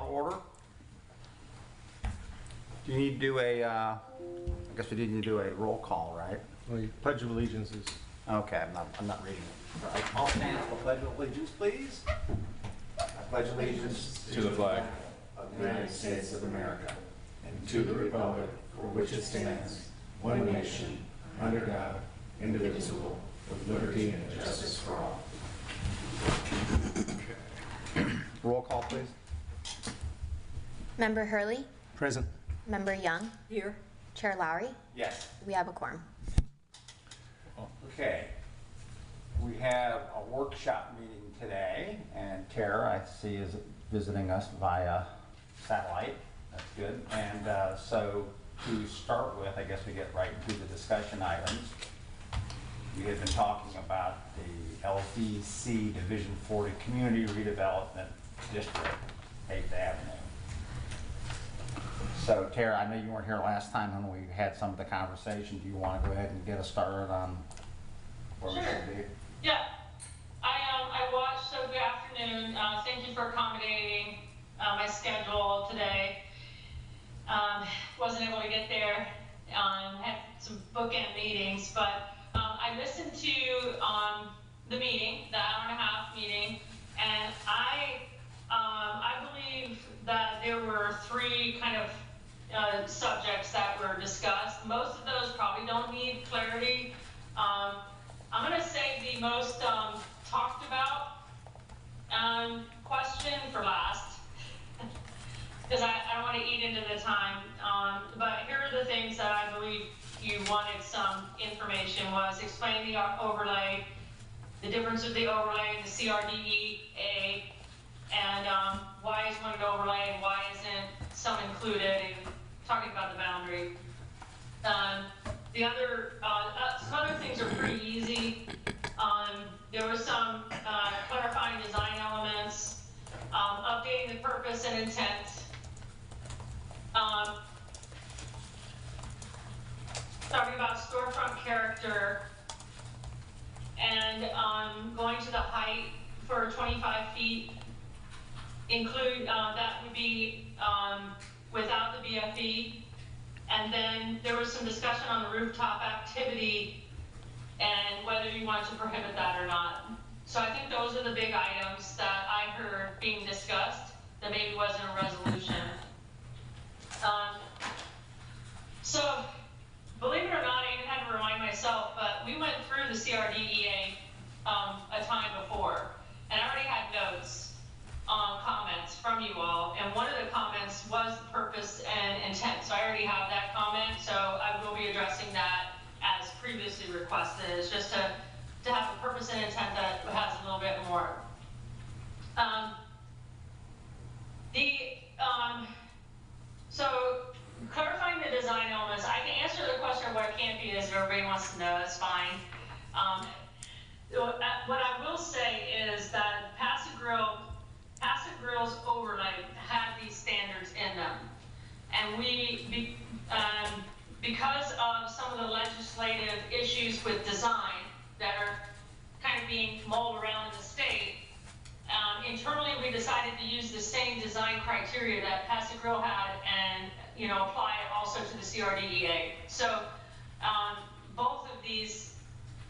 order. Do you need to do a, I guess we did need to do a roll call, right? Well, you Pledge of Allegiance is... Okay, I'm not reading it. All right, I'll stand for the Pledge of Allegiance, please. I pledge allegiance to the flag of the United States of America and to the republic for which it stands, one nation, under God, indivisible, with liberty and justice for all. Roll call, please. Member Hurley, present. Member Young, Here. Chair Lowry, Yes. we have a quorum. Okay. We have a workshop meeting today, and Tara, I see, is visiting us via satellite. That's good. And so to start with, I guess we get right into the discussion items. We had been talking about the LDC Division 40 Community Redevelopment District, 8th Avenue. So Tara, I know you weren't here last time when we had some of the conversation. Do you want to go ahead and get us started on where we should be? Yeah, I watched, so good afternoon. Thank you for accommodating my schedule today. Wasn't able to get there, had some bookend meetings, but I listened to the meeting, the hour-and-a-half meeting, and I believe that there were three kind of subjects that were discussed. Most of those probably don't need clarity. I'm going to save the most talked about question for last because I don't want to eat into the time. But here are the things that I believe you wanted some information was explain the overlay, the difference of the overlay and the CRDEA, and why is one an overlay and why isn't some included, and talking about the boundary. The other, some other things are pretty easy. There was some clarifying design elements, updating the purpose and intent, talking about storefront character, and going to the height for 25 feet. Include, that would be without the BFE. And then there was some discussion on the rooftop activity and whether you wanted to prohibit that or not. So I think those are the big items that I heard being discussed that maybe wasn't a resolution. So believe it or not, I even had to remind myself, but we went through the CRDEA a time before, and I already had notes. Comments from you all, and one of the comments was the purpose and intent. So I already have that comment, so I will be addressing that as previously requested. It's just to have a purpose and intent that has a little bit more. So clarifying the design elements, I can answer the question of what a canopy is if everybody wants to know. That's fine. What I will say is that Passive Grill's overlay had these standards in them. And because of some of the legislative issues with design that are kind of being mulled around in the state, internally we decided to use the same design criteria that Passive Grill had and apply it also to the CRDEA. So both of these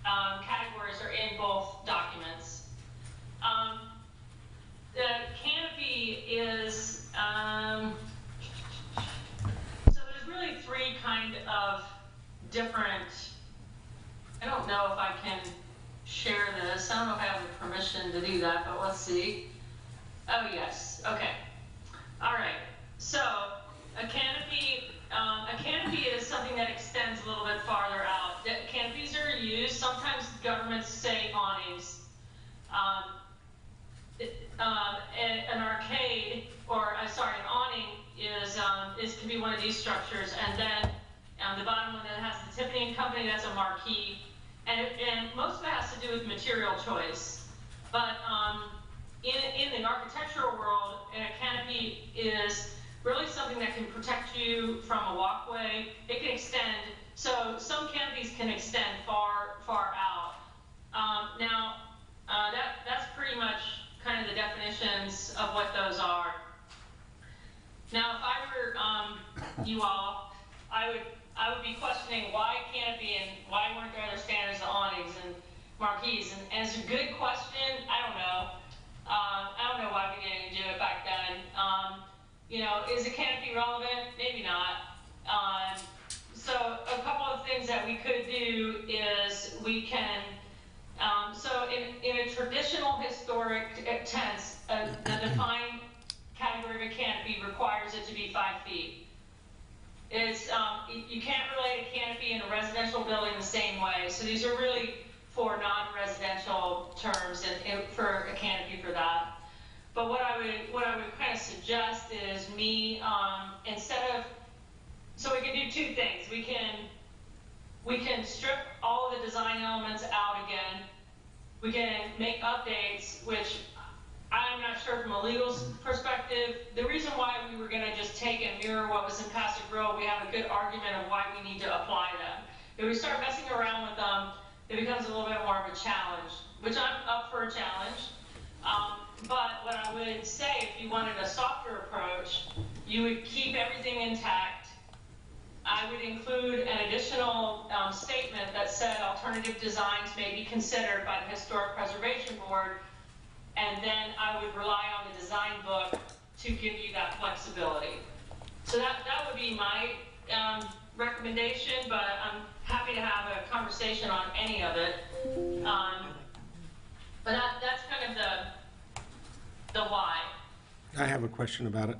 categories are in both documents. The canopy is, so there's really three kind of different, I don't know if I can share this. I don't know if I have the permission to do that, but let's see. Oh yes, okay. All right, so a canopy is something that extends a little bit farther out. Canopies are used, sometimes governments say awnings. An arcade, or an awning can be one of these structures, and then the bottom one that has the Tiffany & Company, that's a marquee, and most of it has to do with material choice. But in the architectural world, a canopy is really something that can protect you from a walkway. It can extend, so some canopies can extend far out. That's pretty much kind of the definitions of what those are. you all, I would be questioning why canopy and why weren't there other standards, the awnings and marquees, and it's a good question. I don't know. I don't know why we didn't do it back then. You know, is a canopy relevant? Maybe not. So a couple of things that we could do is we can, so in a traditional historic tense, the defined category of a canopy requires it to be 5 feet. It's, you can't relate a canopy in a residential building the same way. So these are really for non-residential terms and for a canopy for that. But what I would kind of suggest is me, instead of, so we can do two things. We can strip all of the design elements out again. We can make updates, which I'm not sure from a legal perspective. The reason why we were going to just take and mirror what was in Passive Grove, we have a good argument of why we need to apply them. If we start messing around with them, it becomes a little bit more of a challenge, which I'm up for a challenge. But what I would say, if you wanted a softer approach, you would keep everything intact. I would include an additional statement that said alternative designs may be considered by the Historic Preservation Board, and then I would rely on the design book to give you that flexibility. So that would be my recommendation, but I'm happy to have a conversation on any of it. But that's kind of the why. I have a question about it.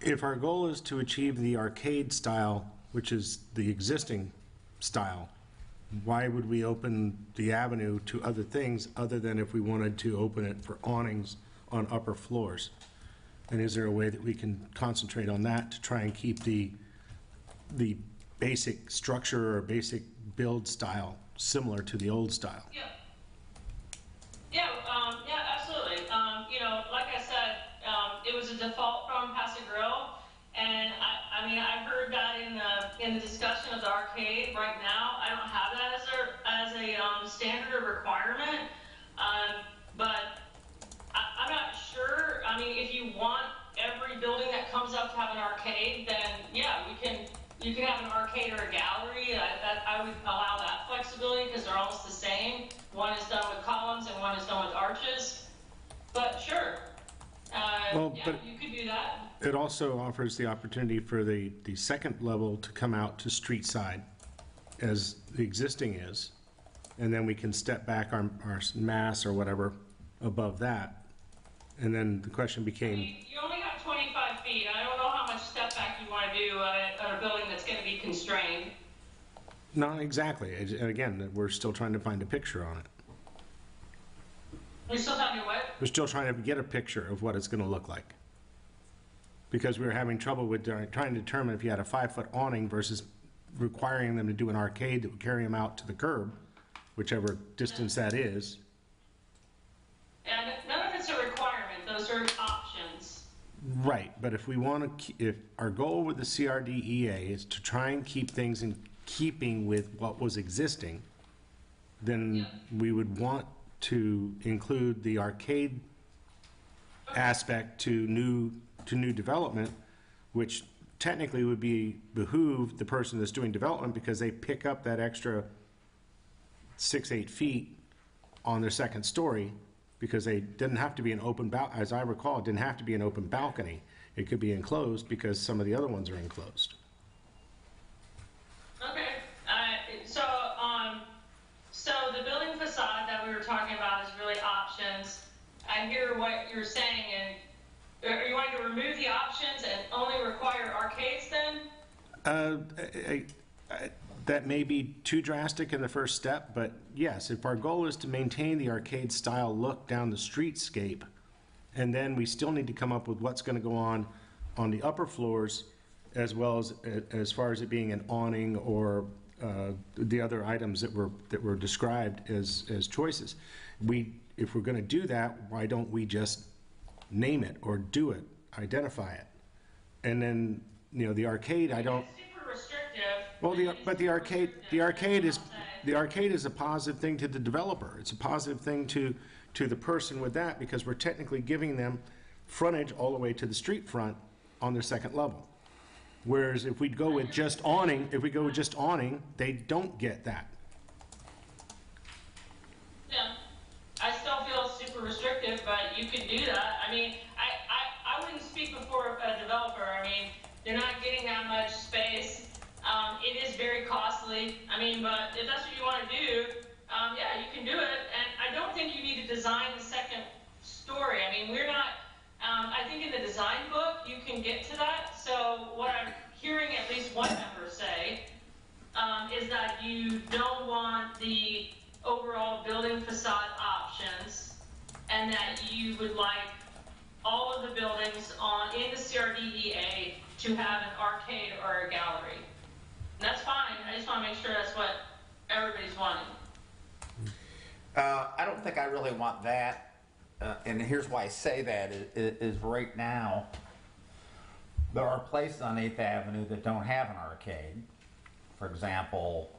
If our goal is to achieve the arcade style, which is the existing style, why would we open the avenue to other things other than if we wanted to open it for awnings on upper floors? And is there a way that we can concentrate on that to try and keep the basic structure or basic build style similar to the old style? Yeah. Yeah, absolutely. You know, like I said, it was a default from Passive Grill, and I mean, I heard that in the discussion of the arcade. Right now, I don't have that as a standard or requirement, but I'm not sure. I mean, if you want every building that comes up to have an arcade, then yeah, you can have an arcade or a gallery. I would allow that flexibility because they're almost the same. One is done with columns and one is done with arches. But sure, Well, yeah, but you could do that. it also offers the opportunity for the second level to come out to street side as the existing is, and then we can step back our mass or whatever above that. And then the question became, You only have 25 feet. I don't know how much step back you want to do at a building that's going to be constrained. not exactly, and again, we're still trying to find a picture on it. You're still talking what? We're still trying to get a picture of what it's going to look like. Because we were having trouble with trying to determine if you had a 5-foot awning versus requiring them to do an arcade that would carry them out to the curb, whichever distance that is. And none of it's a requirement. Those are options. Right, but if we want to, if our goal with the CRDEA is to try and keep things in keeping with what was existing, then we would want to include the arcade aspect to new development, which technically would behoove the person that's doing development because they pick up that extra 6-8 feet on their second story, because they didn't have to be an open as I recall, it didn't have to be an open balcony. It could be enclosed because some of the other ones are enclosed. Okay. So the building facade that we were talking about is really options. I hear what you're saying, and are you wanting to remove the options and only require arcades then? That may be too drastic in the first step, but yes, if our goal is to maintain the arcade style look down the streetscape, and then we still need to come up with what's going to go on the upper floors, as well as far as it being an awning or the other items that were described as choices. If we're going to do that, why don't we just name it or do it, identify it, and then the arcade. I don't. It's super restrictive. Well, the arcade is a positive thing to the developer. It's a positive thing to the person with that, because we're technically giving them frontage all the way to the street front on their second level. Whereas if we'd go with just awning, they don't get that. Yeah, I still feel super restrictive, but you can do that. I mean, I wouldn't speak before a developer. I mean, they're not getting that much space. It is very costly. I mean, but if that's what you want to do, yeah, you can do it. And I don't think you need to design the second story. I mean, we're not, I think in the design book, you can get to that. So what I'm hearing at least one member say is that you don't want the overall building facade options, and that you would like all of the buildings in the CRDEA to have an arcade or a gallery. And that's fine. I just want to make sure that's what everybody's wanting. I don't think I really want that, and here's why I say that is right now, there are places on 8th Avenue that don't have an arcade. For example,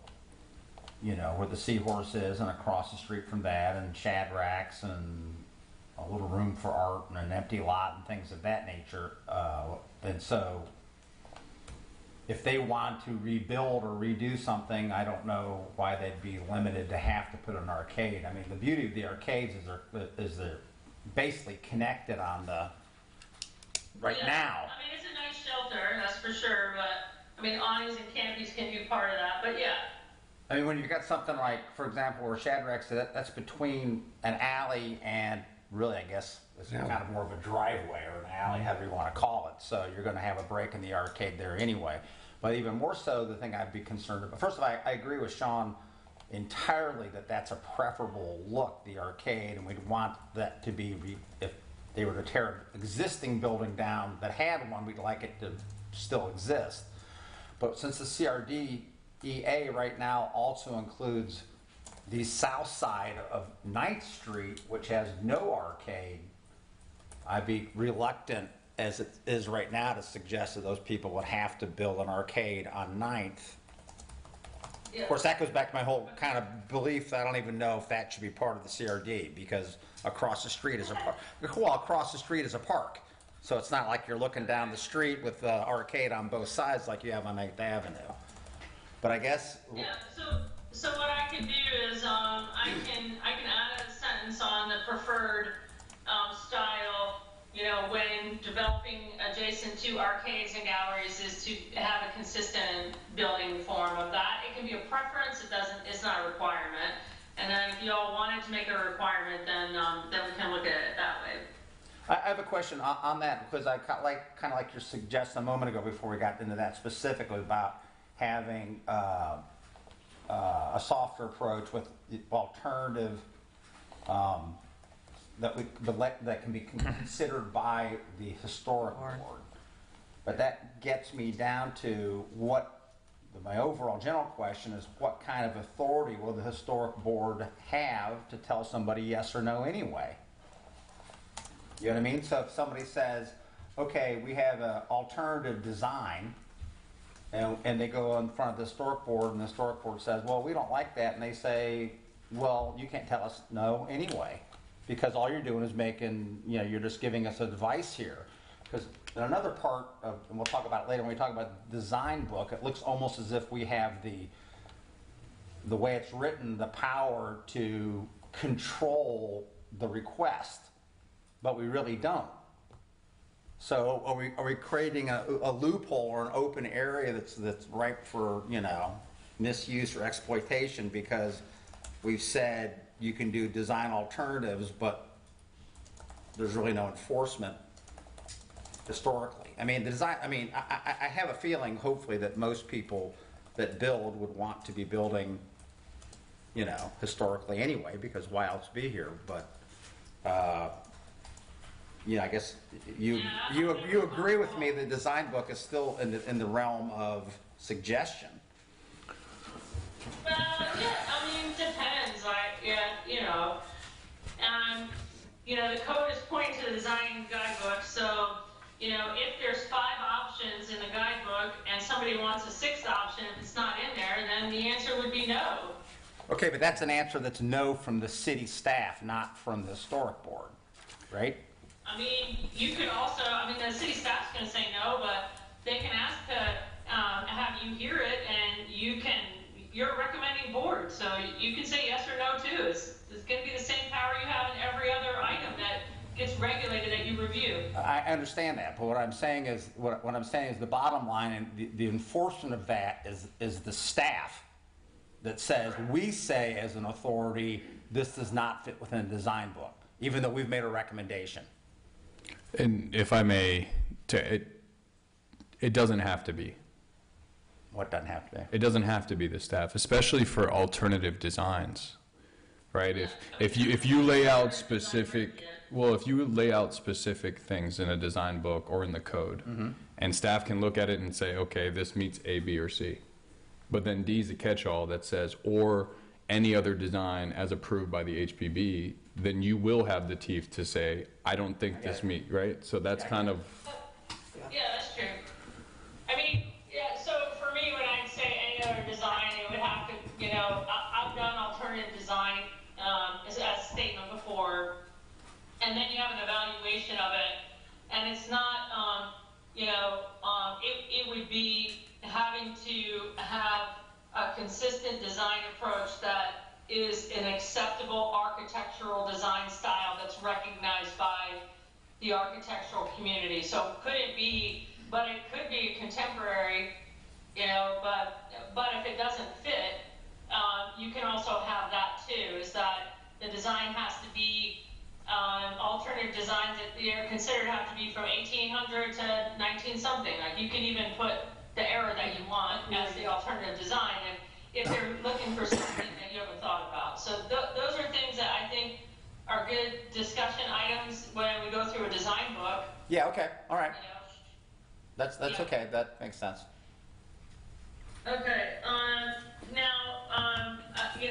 you know, where the Seahorse is, and across the street from that, and Shadrack's, and a little room for art, and an empty lot, and things of that nature. And so, if they want to rebuild or redo something, I don't know why they'd be limited to have to put an arcade. I mean, the beauty of the arcades is they're basically connected on the right now. I mean, it's a nice shelter, that's for sure. But I mean, awnings and canopies can be part of that. But yeah. I mean, when you've got something like, for example, where Shadrack's, that's between an alley and really, I guess, it's kind of more of a driveway or an alley, however you want to call it. So you're going to have a break in the arcade there anyway. But even more so, the thing I'd be concerned about, first of all, I agree with Sean entirely that that's a preferable look, the arcade, and we'd want that to be, if they were to tear an existing building down that had one, we'd like it to still exist. But since the CRDEA right now also includes the south side of 9th Street, which has no arcade, I'd be reluctant, as it is right now, to suggest that those people would have to build an arcade on 9th. Yeah. Of course, that goes back to my whole kind of belief that I don't even know if that should be part of the CRD, because across the street is a park. Well, across the street is a park. So it's not like you're looking down the street with the arcade on both sides like you have on 8th Avenue. But I guess... Yeah, so what I can do is I can add a sentence on the preferred style, you know, when developing adjacent to arcades and galleries, is to have a consistent building form of that. It can be a preference, it's not a requirement. And then if you all wanted to make a requirement, then we can look at it that way. I have a question on that, because I kind of like your suggestion a moment ago before we got into that specifically about having a softer approach with alternative that can be considered by the historic board. But that gets me down to my overall general question is, what kind of authority will the historic board have to tell somebody yes or no anyway? You know what I mean? So if somebody says, okay, we have an alternative design, and they go in front of the historic board, and the historic board says, well, we don't like that, and they say, well, you can't tell us no anyway, because all you're doing is making, you know, you're just giving us advice here. Because in another part of, and we'll talk about it later when we talk about the design book, it looks almost as if we have the way it's written, the power to control the request, but we really don't. So are we creating a loophole or an open area that's ripe for, you know, misuse or exploitation, because we've said you can do design alternatives, but there's really no enforcement historically. I mean, the design, I mean, I have a feeling, hopefully, that most people that build would want to be building, you know, historically anyway, because why else be here? But yeah, I guess you agree with me. The design book is still in the realm of suggestion. Well, yeah, I mean, it depends. Like, yeah, you know, the code is pointing to the design guidebook. So, you know, if there's 5 options in the guidebook and somebody wants a 6th option, if it's not in there, then the answer would be no. Okay, but that's an answer that's no from the city staff, not from the historic board, right? I mean, you could also, I mean, the city staff's going to say no, but they can ask to have you hear it, and you're a recommending board, so you can say yes or no too. It's going to be the same power you have in every other item that gets regulated that you review. I understand that, but what I'm saying is the bottom line, and the enforcement of that is the staff that says, we say as an authority, this does not fit within the design book, even though we've made a recommendation. And if I may, it doesn't have to be. What doesn't have to be? It doesn't have to be the staff, especially for alternative designs, right? If you lay out specific, well, if you lay out specific things in a design book or in the code, and staff can look at it and say, okay, this meets A, B, or C, but then D is a catch-all that says, or any other design as approved by the HPB, then you will have the teeth to say, I don't think this meet, right? So that's kind of. Yeah, that's true. I mean, yeah, so for me, when I say any other design, it would have to, I've done alternative design as a statement before, and then you have an evaluation of it, and it's not, it would be having to have a consistent design approach that is an acceptable architectural design style that's recognized by the architectural community. So could it be, but it could be contemporary, but if it doesn't fit, you can also have that too, is that the design has to be alternative designs that they're considered have to be from 1800 to 19 something. Like you can even put the era that you want as the alternative design, and if they're looking for something that you haven't thought about. So those are things that I think are good discussion items when we go through a design book. Yeah, okay, all right. That's Yeah. okay, that makes sense. Okay,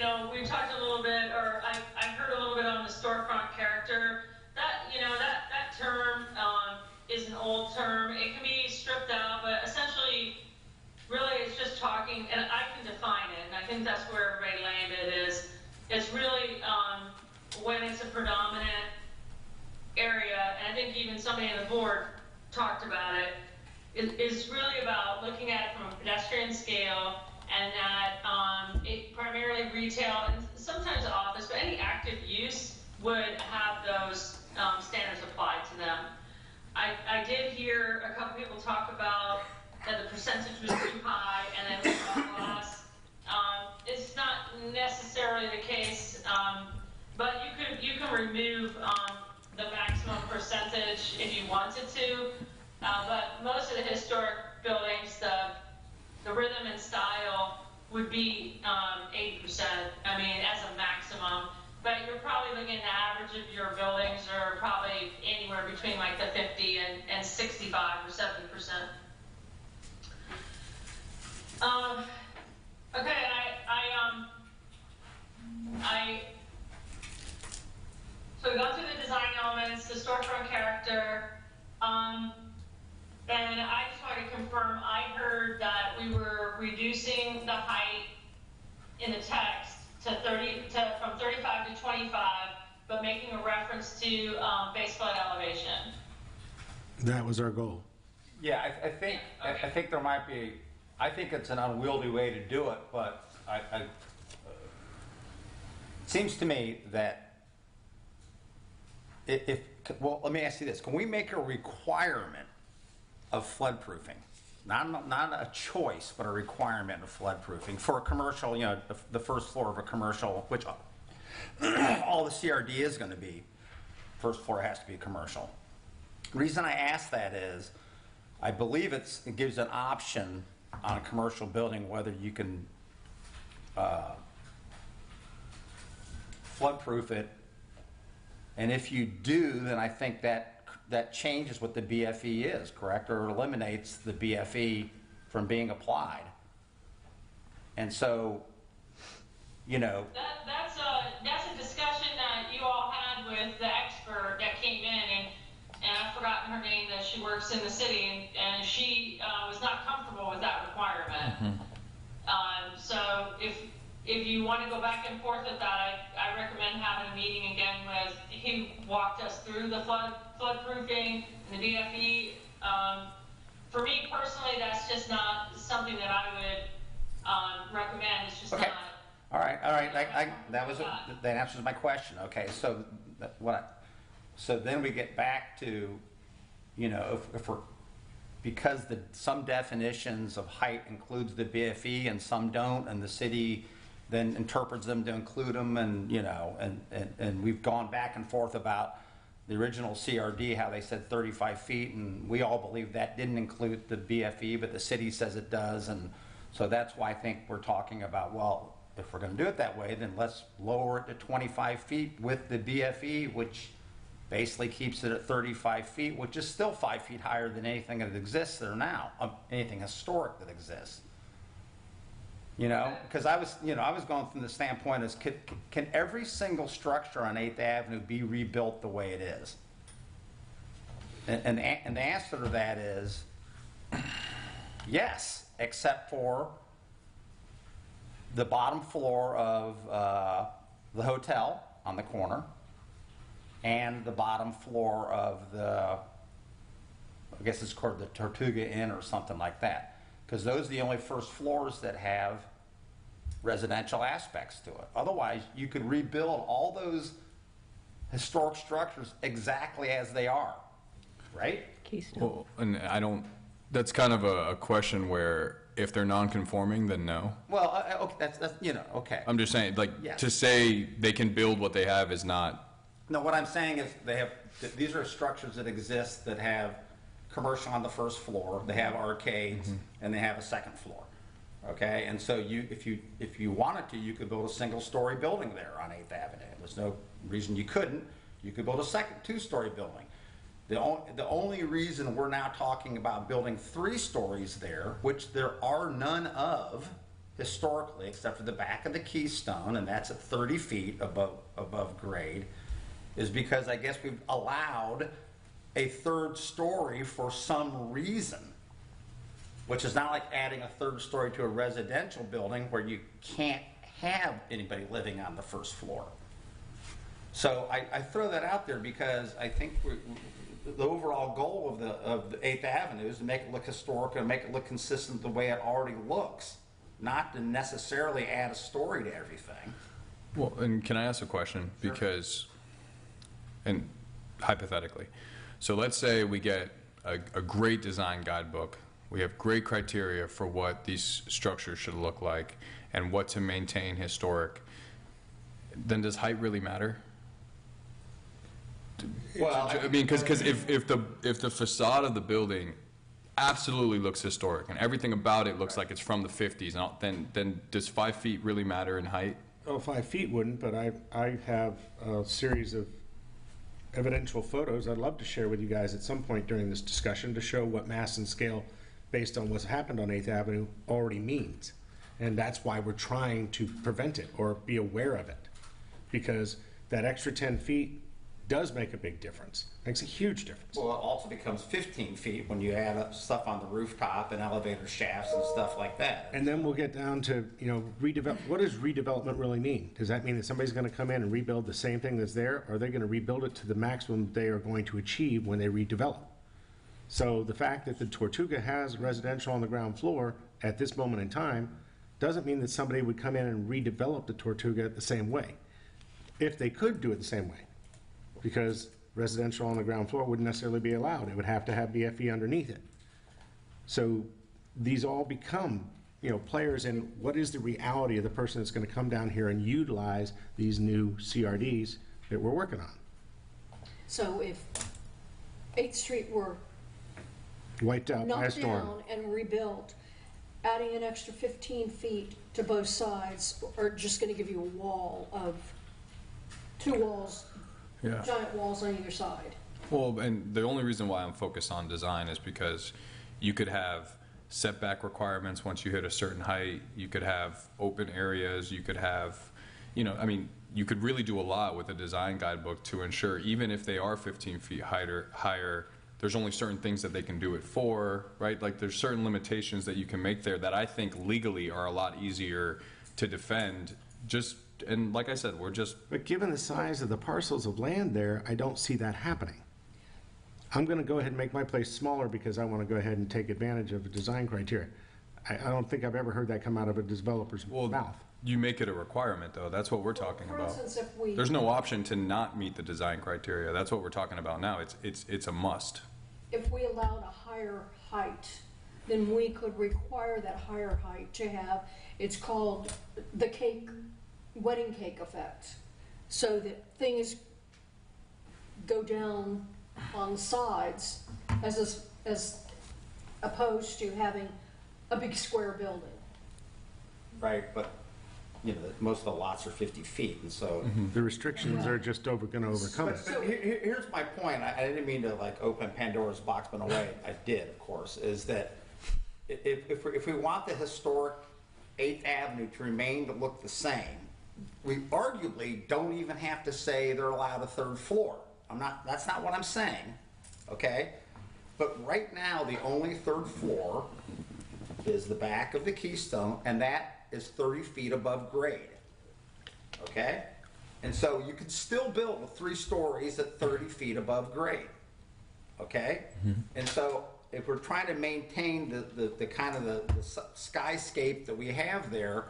now, we talked a little bit, or I've heard a little bit on the storefront character. That term is an old term. It can be stripped out, but essentially, really it's just talking, and I can define it, and I think that's where everybody landed is, it's really when it's a predominant area, and I think even somebody on the board talked about it, is really about looking at it from a pedestrian scale, and that it primarily retail and sometimes office, but any active use would have those standards applied to them. I did hear a couple people talk about that the percentage was too high, and then glass. It's not necessarily the case, but you can remove the maximum percentage if you wanted to. But most of the historic buildings, the rhythm and style would be 80%, I mean, as a maximum. But you're probably looking at the average of your buildings are probably anywhere between like the 50 and 65 or 70%. Okay, so we got through the design elements, the storefront character, and I just wanted to confirm, I heard that we were reducing the height in the text from 35 to 25, but making a reference to base flood elevation. That was our goal. Yeah, I think there might be, I think it's an unwieldy way to do it, but it seems to me that well, let me ask you this. Can we make a requirement of floodproofing? Not a choice, but a requirement of floodproofing for a commercial, the first floor of a commercial, which all the CRD is going to be, first floor has to be commercial. The reason I ask that is, I believe it gives an option on a commercial building whether you can floodproof it, and if you do, then I think that changes what the BFE is, correct? Or eliminates the BFE from being applied. And so, That's a discussion that you all had with the expert that came in, and I've forgotten her name, that she works in the city, and she was not comfortable with that requirement. So if you want to go back and forth with that, I recommend having a meeting again with, he walked us through the floodproofing and the BFE for me personally, that's just not something that I would recommend. It's just Okay. not. All right, that answers my question. Okay, so so then we get back to, you know, if we're, because some definitions of height includes the BFE and some don't, and the city then interprets them to include them, and, you know, and we've gone back and forth about the original CRD, how they said 35 feet, and we all believe that didn't include the BFE, but the city says it does, and so that's why I think we're talking about, well, if we're going to do it that way, then let's lower it to 25 feet with the BFE, which basically keeps it at 35 feet, which is still 5 feet higher than anything that exists there now, anything historic that exists. You know, because I was going from the standpoint as can every single structure on 8th Avenue be rebuilt the way it is? And the answer to that is yes, except for the bottom floor of the hotel on the corner and the bottom floor of I guess it's called the Tortuga Inn or something like that. Because those are the only first floors that have residential aspects to it. Otherwise, you could rebuild all those historic structures exactly as they are, right? Well, and that's kind of a question where if they're non-conforming, then no. Well, okay, that's you know, okay. I'm just saying, like, Yes. to say they can build what they have is not. No, what I'm saying is these are structures that exist that have commercial on the first floor, they have arcades, and they have a second floor. Okay, and so if you wanted to, you could build a single-story building there on 8th Avenue. There's no reason you couldn't. You could build a second two-story building. The only reason we're now talking about building 3 stories there, which there are none of historically, except for the back of the Keystone, and that's at 30 feet above grade, is because I guess we've allowed a 3rd story for some reason, which is not like adding a 3rd story to a residential building where you can't have anybody living on the 1st floor. So I throw that out there because I think the overall goal of the 8th Avenue is to make it look historic and make it look consistent the way it already looks, not to necessarily add a story to everything. Well, and can I ask a question? Sure. Because, and hypothetically, so let's say we get a great design guidebook. We have great criteria for what these structures should look like and what to maintain historic. Then does height really matter? Well, I mean, because if the facade of the building absolutely looks historic and everything about it looks like it's from the 50s, then does 5 feet really matter in height? Oh, 5 feet wouldn't, but I have a series of evidential photos I'd love to share with you guys at some point during this discussion to show what mass and scale based on what's happened on 8th Avenue already means. And that's why we're trying to prevent it or be aware of it. Because that extra 10 feet does make a big difference. Makes a huge difference. well, it also becomes 15 feet when you add up stuff on the rooftop and elevator shafts and stuff like that. And then we'll get down to, you know, what does redevelopment really mean? Does that mean that somebody's going to come in and rebuild the same thing that's there? Or are they going to rebuild it to the maximum they are going to achieve when they redevelop? So the fact that the Tortuga has residential on the ground floor at this moment in time doesn't mean that somebody would come in and redevelop the Tortuga the same way. If they could do it the same way, because residential on the ground floor wouldn't necessarily be allowed. It would have to have BFE underneath it. So these all become, you know, players in what is the reality of the person that's going to come down here and utilize these new CRDs that we're working on. So if 8th Street were Wiped out by a knocked storm. down and rebuilt, adding an extra 15 feet to both sides are just going to give you a wall of 2 walls, Yeah. giant walls on either side. Well, and the only reason why I'm focused on design is because you could have setback requirements once you hit a certain height. You could have open areas. You could have, you know, I mean, you could really do a lot with a design guidebook to ensure, even if they are 15 feet higher, there's only certain things that they can do it for, right? Like there's certain limitations that you can make there that I think legally are a lot easier to defend. And like I said, But given the size of the parcels of land there, I don't see that happening. I'm gonna go ahead and make my place smaller because I wanna go ahead and take advantage of the design criteria. I don't think I've ever heard that come out of a developer's Well, mouth. you make it a requirement, though. That's what we're talking For about. instance, if we, There's no option to not meet the design criteria. That's what we're talking about now. It's a must. if we allowed a higher height, then we could require that higher height to have, it's called the cake, wedding cake effect. So that things go down on the sides as opposed to having a big square building. Right, but, you know, most of the lots are 50 feet, and so. The restrictions are just gonna overcome it. But here's my point. I didn't mean to like open Pandora's box, but in a way I did, of course, is that if we want the historic 8th Avenue to remain to look the same, we arguably don't even have to say they're allowed a 3rd floor. That's not what I'm saying, okay? But right now, the only 3rd floor is the back of the Keystone, and that is 30 feet above grade, okay? And so you could still build with 3 stories at 30 feet above grade, okay? And so if we're trying to maintain the kind of the skyscape that we have there,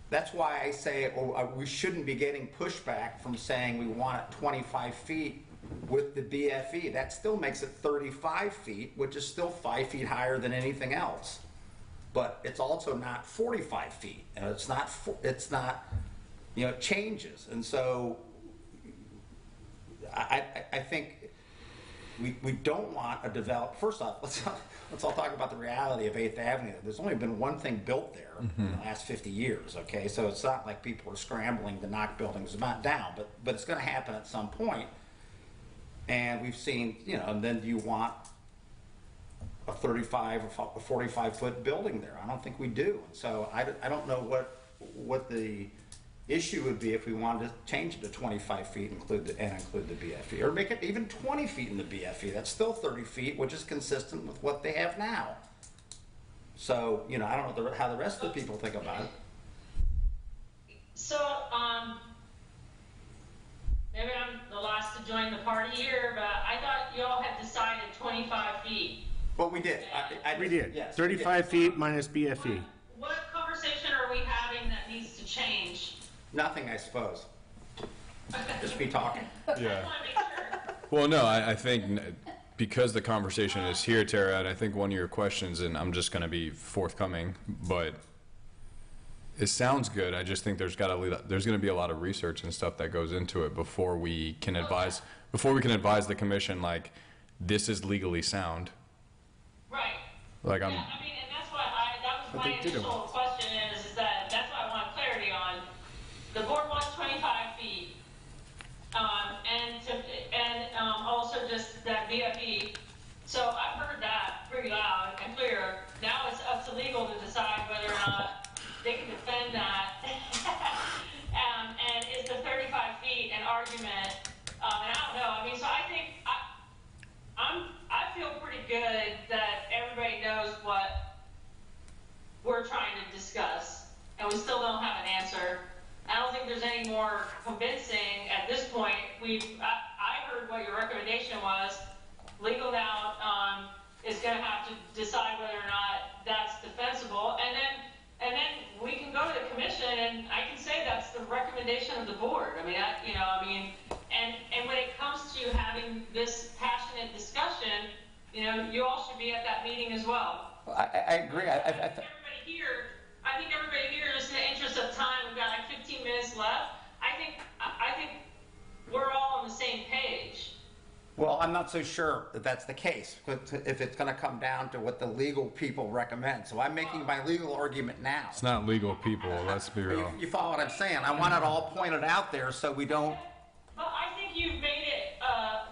that's why I say we shouldn't be getting pushback from saying we want it 25 feet with the BFE. That still makes it 35 feet, which is still 5 feet higher than anything else. But it's also not 45 feet, and it's not, you know, it changes. And so I think we don't want a develop. First off, let's all talk about the reality of 8th Avenue. There's only been one thing built there in the last 50 years, okay? So it's not like people are scrambling to knock buildings down, but it's going to happen at some point. And we've seen, you know, and then do you want a 35 or 45-foot building there? I don't think we do. And so I don't know what the issue would be if we wanted to change it to 25 feet and include the BFE, or make it even 20 feet in the BFE. That's still 30 feet, which is consistent with what they have now. So, you know, I don't know how the rest of the people think about it. So, maybe I'm the last to join the party here, but I thought you all had decided 25 feet. Well, we did. We did. Yes, 35 feet minus BFE. What conversation are we having that needs to change? Nothing, I suppose. Just be talking. I just want to make sure. Well, no, I think because the conversation is here, Tara, and I think one of your questions, and I'm just going to be forthcoming, but it sounds good. I just think there's going to be a lot of research and stuff that goes into it before we can advise the commission like this is legally sound. Right. Like Yeah, I mean, and that's why that was my initial question is that that's why I want clarity on. The board wants 25 feet, and also just that BFE. So I've heard that pretty loud and clear. Now it's up to legal to decide whether or not they can defend that. And is the 35 feet an argument? And I don't know. I mean, so I think I feel pretty good that everybody knows what we're trying to discuss, and we still don't have an answer. I don't think there's any more convincing at this point. I heard what your recommendation was. Legal now is going to have to decide whether or not that's defensible, and then we can go to the commission, and I can say that's the recommendation of the board. I mean, and when it comes to having this passionate discussion, you know, you all should be at that meeting as well. I agree. I think everybody here, just in the interest of time, we've got like 15 minutes left. I think we're all on the same page. Well, I'm not so sure that that's the case, if it's going to come down to what the legal people recommend. So I'm making my legal argument now. it's not legal people. Let's be real. You follow what I'm saying? I want it all pointed out there so we don't. But I think you've made it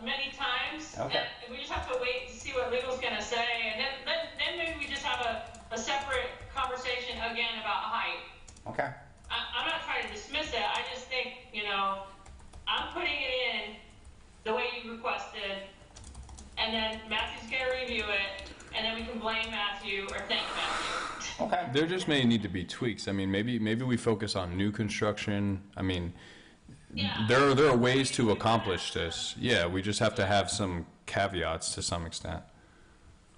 many times. Okay. And we just have to wait to see what legal's going to say, and then maybe we just have a separate conversation again about height. Okay. I'm not trying to dismiss it. I just think, you know, I'm putting it in the way you requested, and then Matthew's going to review it, and then we can blame Matthew or thank Matthew. Okay. There just may need to be tweaks. I mean, maybe we focus on new construction. I mean, Yeah. there are ways to accomplish this. Yeah, we just have to have some caveats to some extent,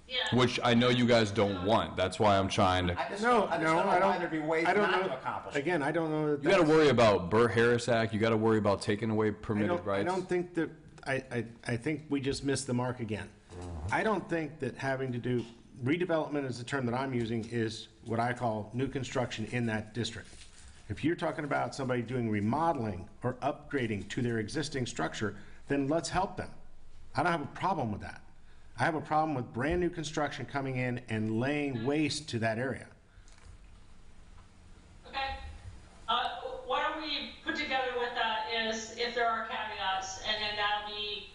Yeah. which I know you guys don't want. That's why I'm trying to. I just No, don't, I just no, don't know I why don't, there'd be ways I don't not know. to accomplish it. Again, I don't know that You got to that's- worry about Burt-Harris Act. You got to worry about taking away I permitted don't, rights. I don't think that, I think we just missed the mark again. I don't think that having to do, redevelopment is the term that I'm using, is what I call new construction in that district. If you're talking about somebody doing remodeling or upgrading to their existing structure, then let's help them. I don't have a problem with that. I have a problem with brand-new construction coming in and laying waste to that area. Okay. Why don't we put together what that is, if there are caveats, and then that'll be,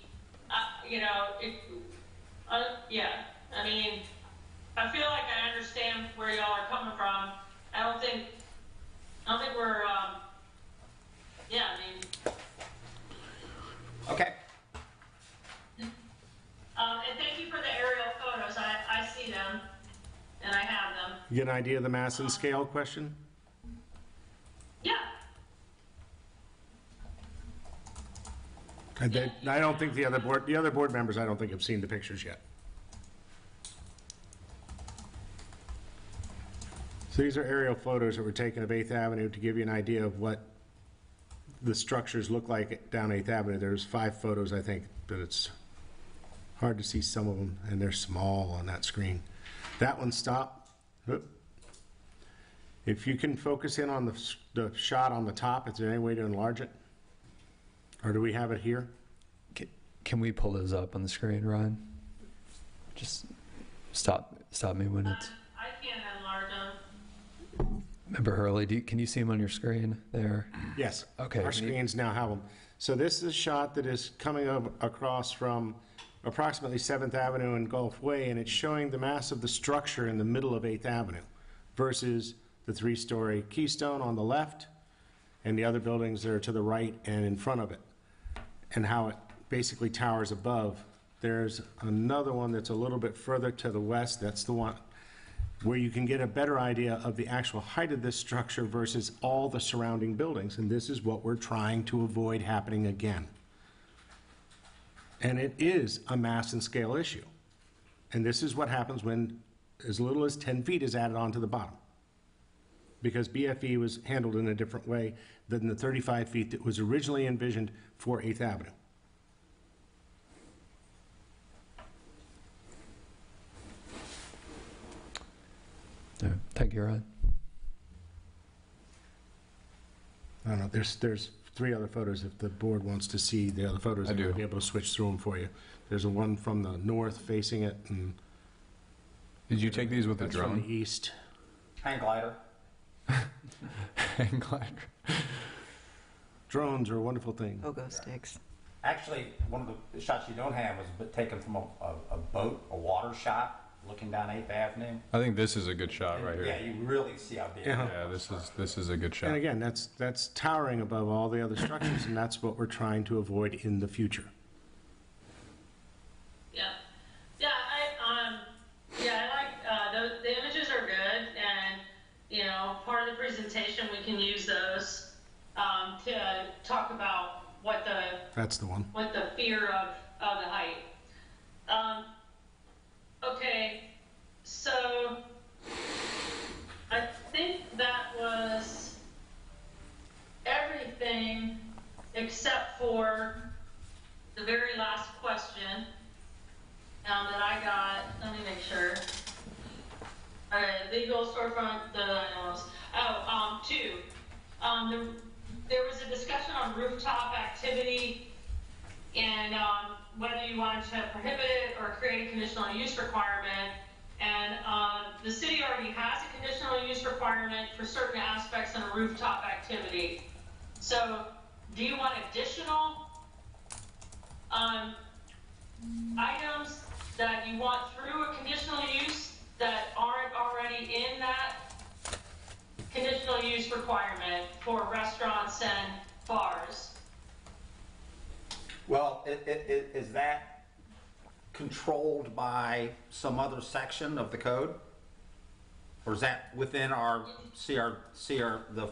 yeah. I mean, I feel like I understand where y'all are coming from. I don't think we're, yeah, I mean, Okay. and thank you for the aerial photos. I see them, and I have them. You get an idea of the mass and scale question? Yeah. I don't think the other board members, I don't think have seen the pictures yet. So these are aerial photos that were taken of 8th Avenue to give you an idea of what the structures look like down 8th Avenue. There's 5 photos, I think, but it's hard to see some of them, and they're small on that screen. That one, stop. Oop. If you can focus in on the shot on the top, is there any way to enlarge it? Or do we have it here? Can we pull those up on the screen, Ryan? Just stop me when it's. I can't enlarge them. Remember, Hurley, can you see them on your screen there? Yes. Okay, Our can you- screens now have them. So this is a shot that is coming across from approximately 7th Avenue and Gulf Way, and it's showing the mass of the structure in the middle of 8th Avenue versus the 3-story Keystone on the left and the other buildings that are to the right and in front of it, and how it basically towers above. There's another one that's a little bit further to the west. That's the one where you can get a better idea of the actual height of this structure versus all the surrounding buildings. And this is what we're trying to avoid happening again. And it is a mass and scale issue. And this is what happens when as little as 10 feet is added onto the bottom. Because BFE was handled in a different way than the 35 feet that was originally envisioned for 8th Avenue. Yeah, thank you, Ryan. I don't know, there's 3 other photos if the board wants to see the other photos. I do. I'll be able to switch through them for you. There's a one from the north facing it, and Did you take these with a that's from drone? the east. Hang glider. Hang glider. Drones are a wonderful thing. Pogo sticks. Actually, one of the shots you don't have was taken from a boat, a water shot, looking down 8th Avenue. I think this is a good shot right Yeah, here. you really see how big it Yeah. is. Yeah, this is a good And shot. again, that's towering above all the other structures, and that's what we're trying to avoid in the future. Yeah, I like the images are good, and part of the presentation we can use those to talk about what That's the one. the fear of the height. Okay, so I think that was everything except for the very last question that I got. Let me make sure. All right, legal storefront, two. There was a discussion on rooftop activity and whether you wanted to prohibit it or create a conditional use requirement. And the city already has a conditional use requirement for certain aspects in a rooftop activity. So do you want additional items that you want through a conditional use that aren't already in that conditional use requirement for restaurants and bars? Well, is that controlled by some other section of the code? Or is that within our the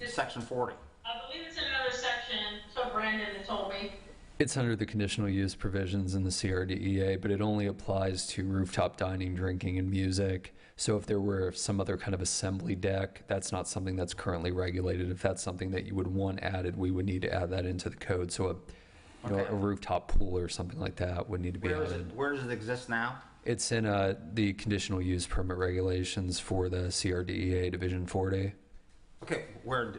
section 40? I believe it's in another section, so Brandon had told me. It's under the conditional use provisions in the CRDEA, but it only applies to rooftop dining, drinking, and music. So if there were some other kind of assembly deck, that's not something that's currently regulated. If that's something that you would want added, we would need to add that into the code. So Okay. a rooftop pool or something like that would need to be added. Where does it exist now? It's in the conditional use permit regulations for the CRDEA Division 40. Okay, where,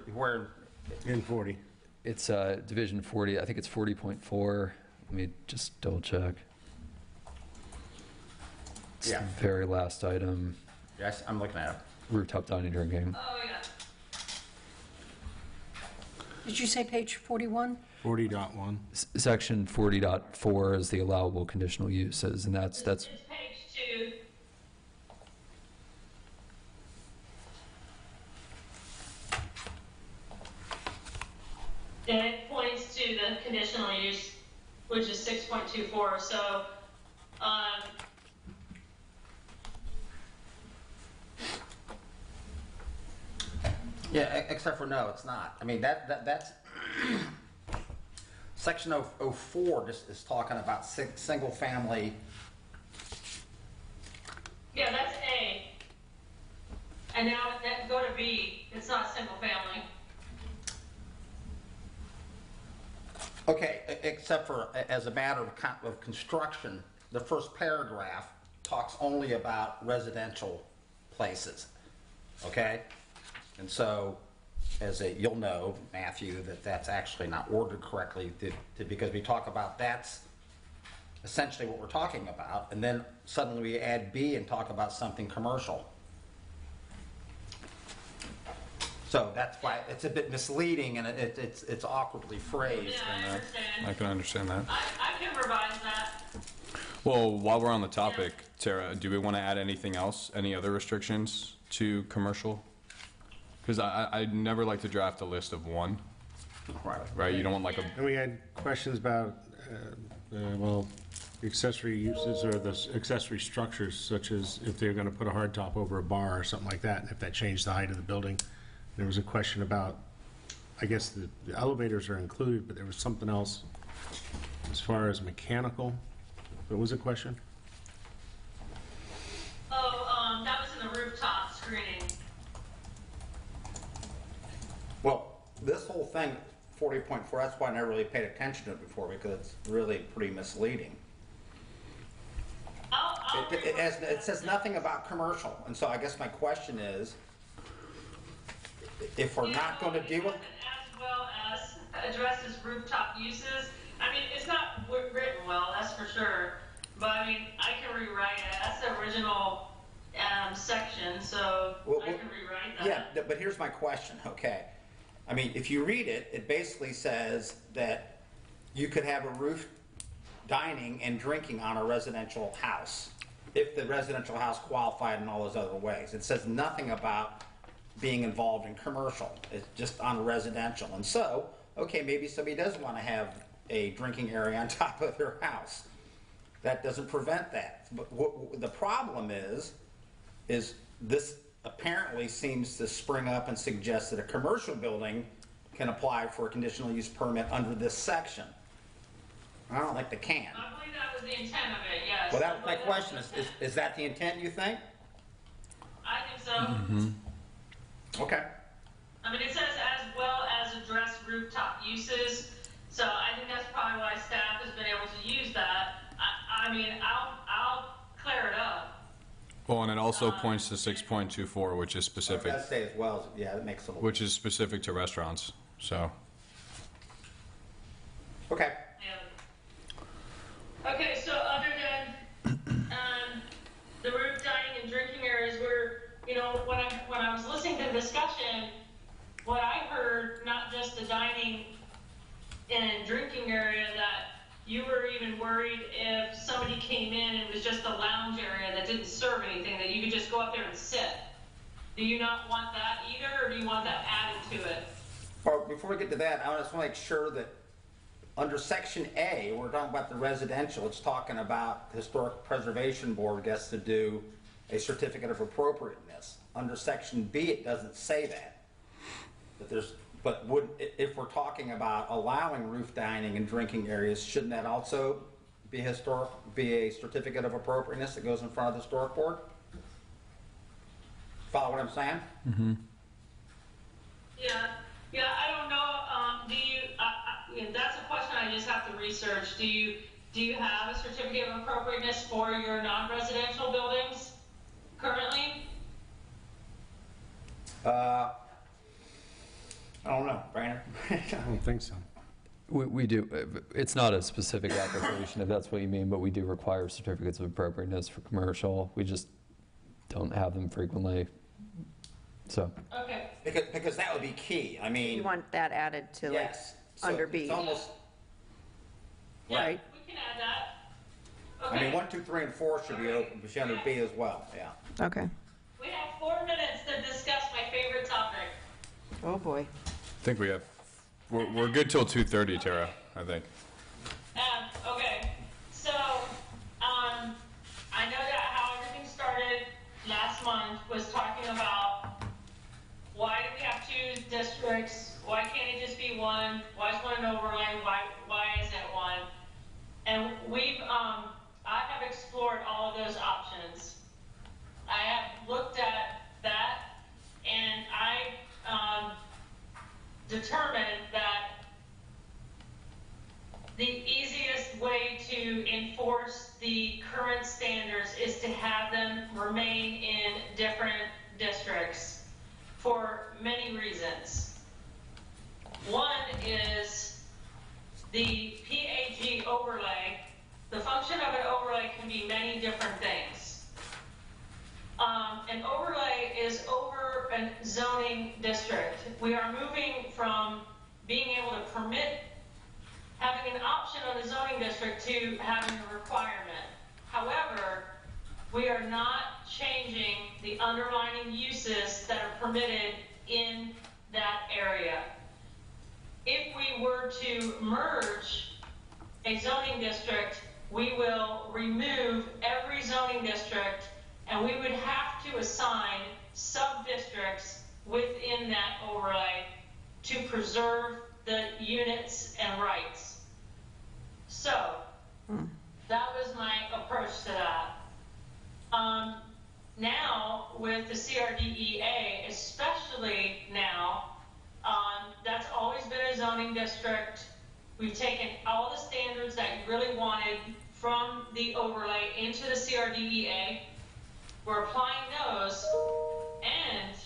In 40. It's Division 40. I think it's 40.4. Let me just double check. It's Yeah. the very last item. yes, I'm looking at it. Rooftop dining, drinking. Oh, yeah. Did you say page 41? 40.1. Section 40.4 is the allowable conditional uses, and that's It's page 2. And it points to the conditional use, which is 6.24, so, Yeah, except for no, it's not. I mean, that's, section 04 just is talking about single family. yeah, that's A. And now, go to B, it's not single family. Okay, except for as a matter of construction, the first paragraph talks only about residential places, okay? And so, you'll know, Matthew, that's actually not ordered correctly because we talk about that's essentially what we're talking about, and then suddenly we add B and talk about something commercial. So that's why it's a bit misleading and it's awkwardly phrased. Yeah, I understand. I can understand that. I can revise that. Well, while we're on the topic, Tara, do we want to add anything else? Any other restrictions to commercial? Because I never like to draft a list of one, right? You don't want like a, And we had questions about, well, accessory uses or the accessory structures, such as if they're going to put a hard top over a bar or something like that, and if that changed the height of the building. There was a question about, I guess the elevators are included, but there was something else as far as mechanical. What was the question? Oh, that was in the rooftop screening. Well, this whole thing, 40.4, that's why I never really paid attention to it before because it's really pretty misleading. It says nothing about commercial, and so I guess my question is, if we're not going to deal with... As well as addresses rooftop uses. I mean, it's not written well, that's for sure. But I mean, I can rewrite it. That's the original section, so I can rewrite that. Yeah, but here's my question, okay? I mean, if you read it, it basically says that you could have a roof dining and drinking on a residential house if the residential house qualified in all those other ways. It says nothing about being involved in commercial. It's just on residential. And so, okay, maybe somebody does want to have a drinking area on top of their house. That doesn't prevent that. But the problem is this apparently seems to spring up and suggest that a commercial building can apply for a conditional use permit under this section. I don't think they can. I believe that was the intent of it, yes. Well, that was my question. Is that the intent, you think? I think so. Okay. I mean, it says as well as address rooftop uses, so I think that's probably why staff has been able to use that. I mean, I'll clear it up. well, and it also points to 6.24, which is It specific, does say as well, yeah, that makes a little... which is specific to restaurants, so. Okay. Yeah. Okay, so other than the roof dining and drinking areas, when I was listening to the discussion, what I heard, not just the dining and drinking area, that you were even worried if somebody came in and it was just a lounge area that didn't serve anything, that you could just go up there and sit. Do you not want that either, or do you want that added to it? Well, before we get to that, I just want to make sure that under Section A, we're talking about the residential, it's talking about the Historic Preservation Board gets to do a certificate of appropriateness. Under Section B, it doesn't say that. But there's But if we're talking about allowing roof dining and drinking areas, shouldn't that also be a certificate of appropriateness that goes in front of the historic board? Follow what I'm saying? Yeah, I don't know, that's a question I just have to research. Do you have a certificate of appropriateness for your non-residential buildings currently? I don't know, Brandon. I don't think so. We do. It's not a specific application, if that's what you mean, but we do require certificates of appropriateness for commercial. We just don't have them frequently. So. Okay. Because that would be key. I mean, You want that added to like yes. So under it's B, almost, Yeah, right? we can add that. I mean, Okay, 1, 2, 3, and 4 should be open, should under B as well, yeah. Okay. we have 4 minutes to discuss my favorite topic. Oh, boy. I think we have, we're good till 2:30, Tara, I think. Okay, so, I know that how everything started last month was talking about why do we have 2 districts? Why can't it just be 1? Why is 1 an overlay? Why isn't it 1? And I have explored all of those options. I have looked at that, and I determined that the easiest way to enforce the current standards is to have them remain in different districts for many reasons. One is the PAG overlay. The function of an overlay can be many different things. An overlay is over a zoning district. We are moving from being able to permit having an option on a zoning district to having a requirement. However, we are not changing the underlying uses that are permitted in that area. If we were to merge a zoning district, we will remove every zoning district, and we would have to assign sub-districts within that overlay to preserve the units and rights. So, that was my approach to that. Now, with the CRDEA, especially now, that's always been a zoning district. We've taken all the standards that you really wanted from the overlay into the CRDEA. We're applying those, and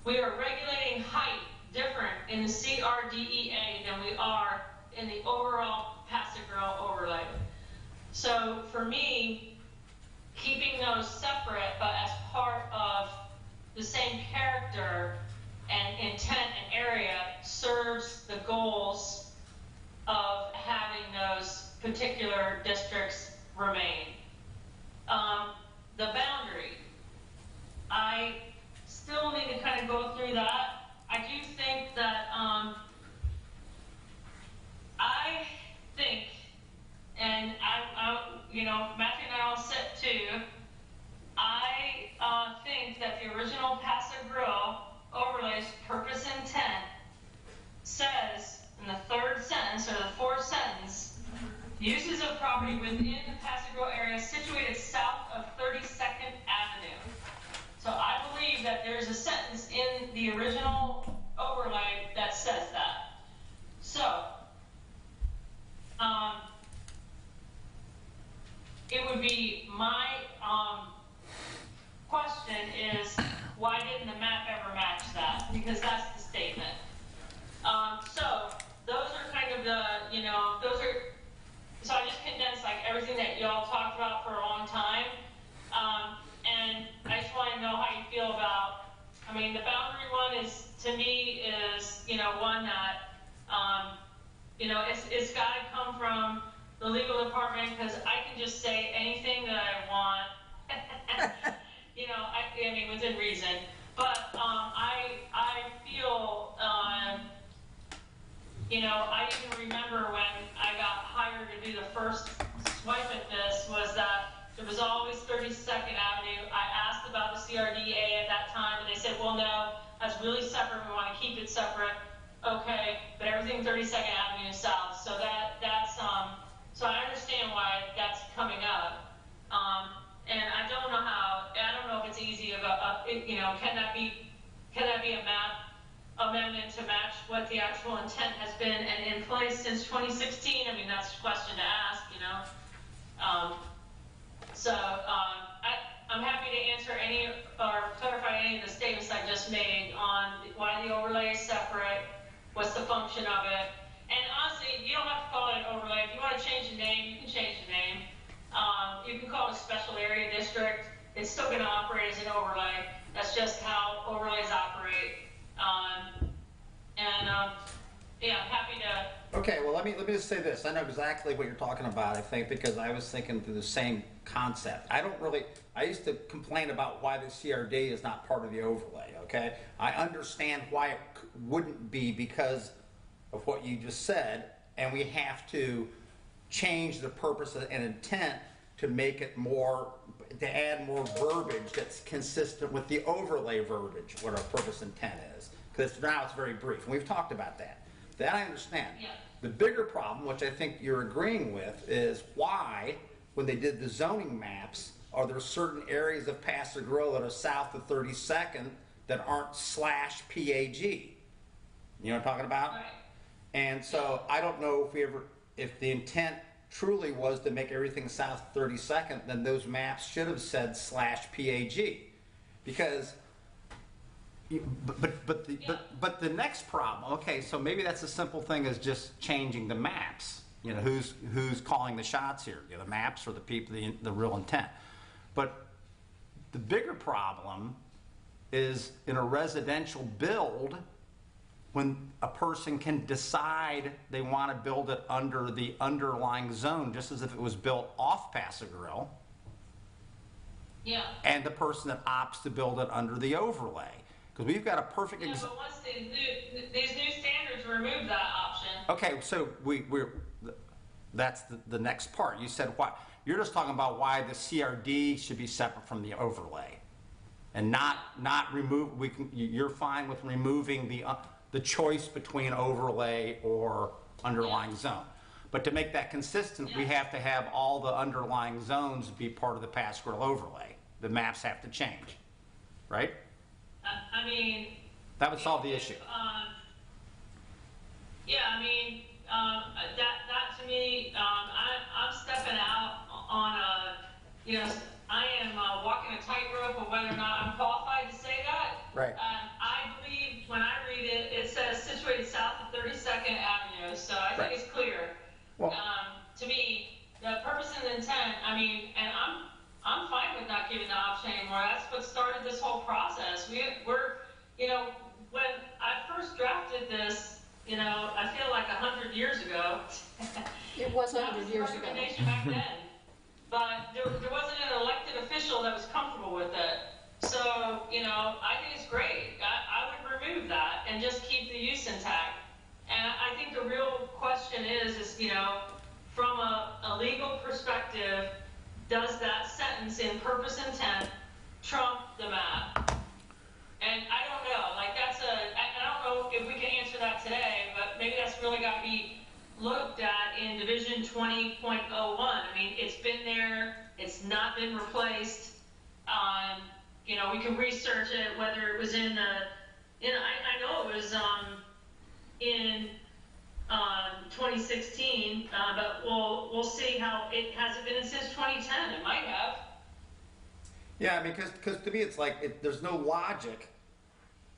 we are regulating height different in the CRDEA than we are in the overall Passive Grill overlay. So for me, keeping those separate but as part of the same character and intent and area serves the goals of having those particular districts remain. The boundary, I still need to kind of go through that. I do think that, I think, and Matthew and I all sit too, I think that the original Passive Grill overlay's purpose intent says in the 3rd sentence or the 4th sentence, uses of property within the Passive Grill area situated south of 32nd Avenue. So I believe that there's a sentence in the original overlay that says that. So, it would be my question is, why didn't the map ever match that? Because that's the statement. So those are kind of the, so I just condensed like everything that y'all talked about for a long time. And I just want to know how you feel about, the boundary one is, to me, is, one that, it's got to come from the legal department, because I can just say anything that I want, within reason. But I feel, I even remember when I got hired to do the first swipe at this, was that it was always 32nd Avenue. I asked about the CRDA at that time, and they said, well, no, that's really separate. We want to keep it separate. okay, but everything 32nd Avenue South, so so I understand why that's coming up. And I don't know if it's easy can that be a map amendment to match what the actual intent has been and in place since 2016? I mean, that's a question to ask, I'm happy to answer any or clarify any of the statements I just made on why the overlay is separate, what's the function of it. And honestly, you don't have to call it an overlay. If you want to change the name, you can change the name. You can call it a special area district. It's still going to operate as an overlay. That's just how overlays operate. Yeah, I'm happy to. Okay, well, let me just say this. I know exactly what you're talking about, I think, because I was thinking through the same concept. I used to complain about why the CRD is not part of the overlay, okay? I understand why it wouldn't be because of what you just said, and we have to change the purpose and intent to make it more, to add more verbiage that's consistent with the overlay verbiage, what our purpose intent is. Because now it's very brief, and we've talked about that. That I understand. Yeah. The bigger problem, which I think you're agreeing with, is why, when they did the zoning maps, are there certain areas of Paso Grill that are south of 32nd that aren't /PAG? You know what I'm talking about? Right. And so I don't know if the intent truly was to make everything south of 32nd, then those maps should have said /PAG. Because but the next problem, okay, so maybe that's a simple thing as just changing the maps. You know, who's calling the shots here? You know, the maps or the people, the real intent. But the bigger problem is in a residential build, when a person can decide they want to build it under the underlying zone, just as if it was built off Paso Grill. Yeah. And the person that opts to build it under the overlay. Because we've got a perfect Yeah, but once these new standards remove that option. Okay, so that's the next part. You said what? You're just talking about why the CRD should be separate from the overlay, and not remove. You're fine with removing the choice between overlay or underlying zone. But to make that consistent, we have to have all the underlying zones be part of the Paso Grill overlay. The maps have to change, right? I mean, that would solve the issue. Yeah, I mean, that to me, I'm stepping out on I am walking a tightrope of whether or not I'm qualified to say that. Right. I believe when I read it, it says situated south of 32nd Avenue, so I think it's clear. Well, to me, the purpose and intent, I mean, and I'm fine with not giving the option anymore. That's what started this whole process. We're when I first drafted this, I feel like 100 years ago. It was 100 years ago. That was the recommendation back then. But there wasn't an elected official that was comfortable with it. So, I think it's great. I would remove that and just keep the use intact. And I think the real question is from a legal perspective, does that sentence in purpose intent trump the map? And I don't know, I don't know if we can answer that today, but maybe that's really got to be looked at in Division 20.01. I mean, it's been there, it's not been replaced. We can research it, whether it was I know it was in 2016, but we'll see how it hasn't been since 2010. It might have. Yeah, I mean, because to me it's like there's no logic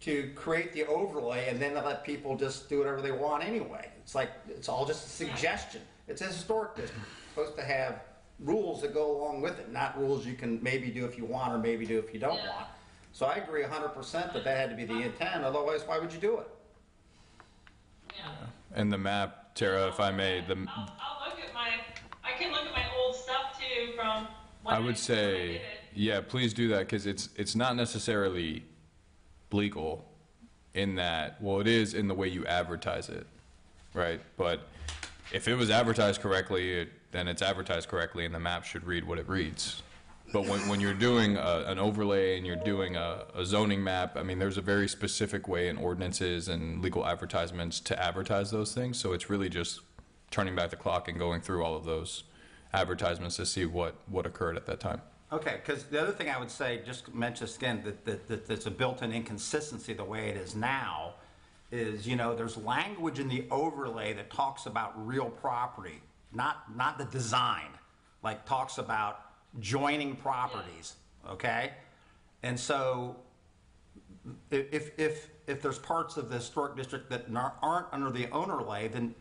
to create the overlay and then to let people just do whatever they want anyway. It's like it's all just a suggestion. It's a historic district. It's supposed to have rules that go along with it, not rules you can maybe do if you want or maybe do if you don't want. So I agree 100% that had to be the intent. Otherwise, why would you do it? Yeah. And the map, Tara, if I may, I'll look at I can look at my old stuff too from when I would when I say, did it. yeah, please do that, because it's not necessarily legal in that, well, it is in the way you advertise it, right? But if it was advertised correctly, then it's advertised correctly, and the map should read what it reads. But when you're doing an overlay and you're doing a zoning map, I mean, there's a very specific way in ordinances and legal advertisements to advertise those things. So it's really just turning back the clock and going through all of those advertisements to see what occurred at that time. Okay, because the other thing I would say, just mention this again, that there's a built-in inconsistency the way it is now, is, you know, there's language in the overlay that talks about real property, not the design, like talks about joining properties, okay? And so if there's parts of the historic district that aren't under the overlay, then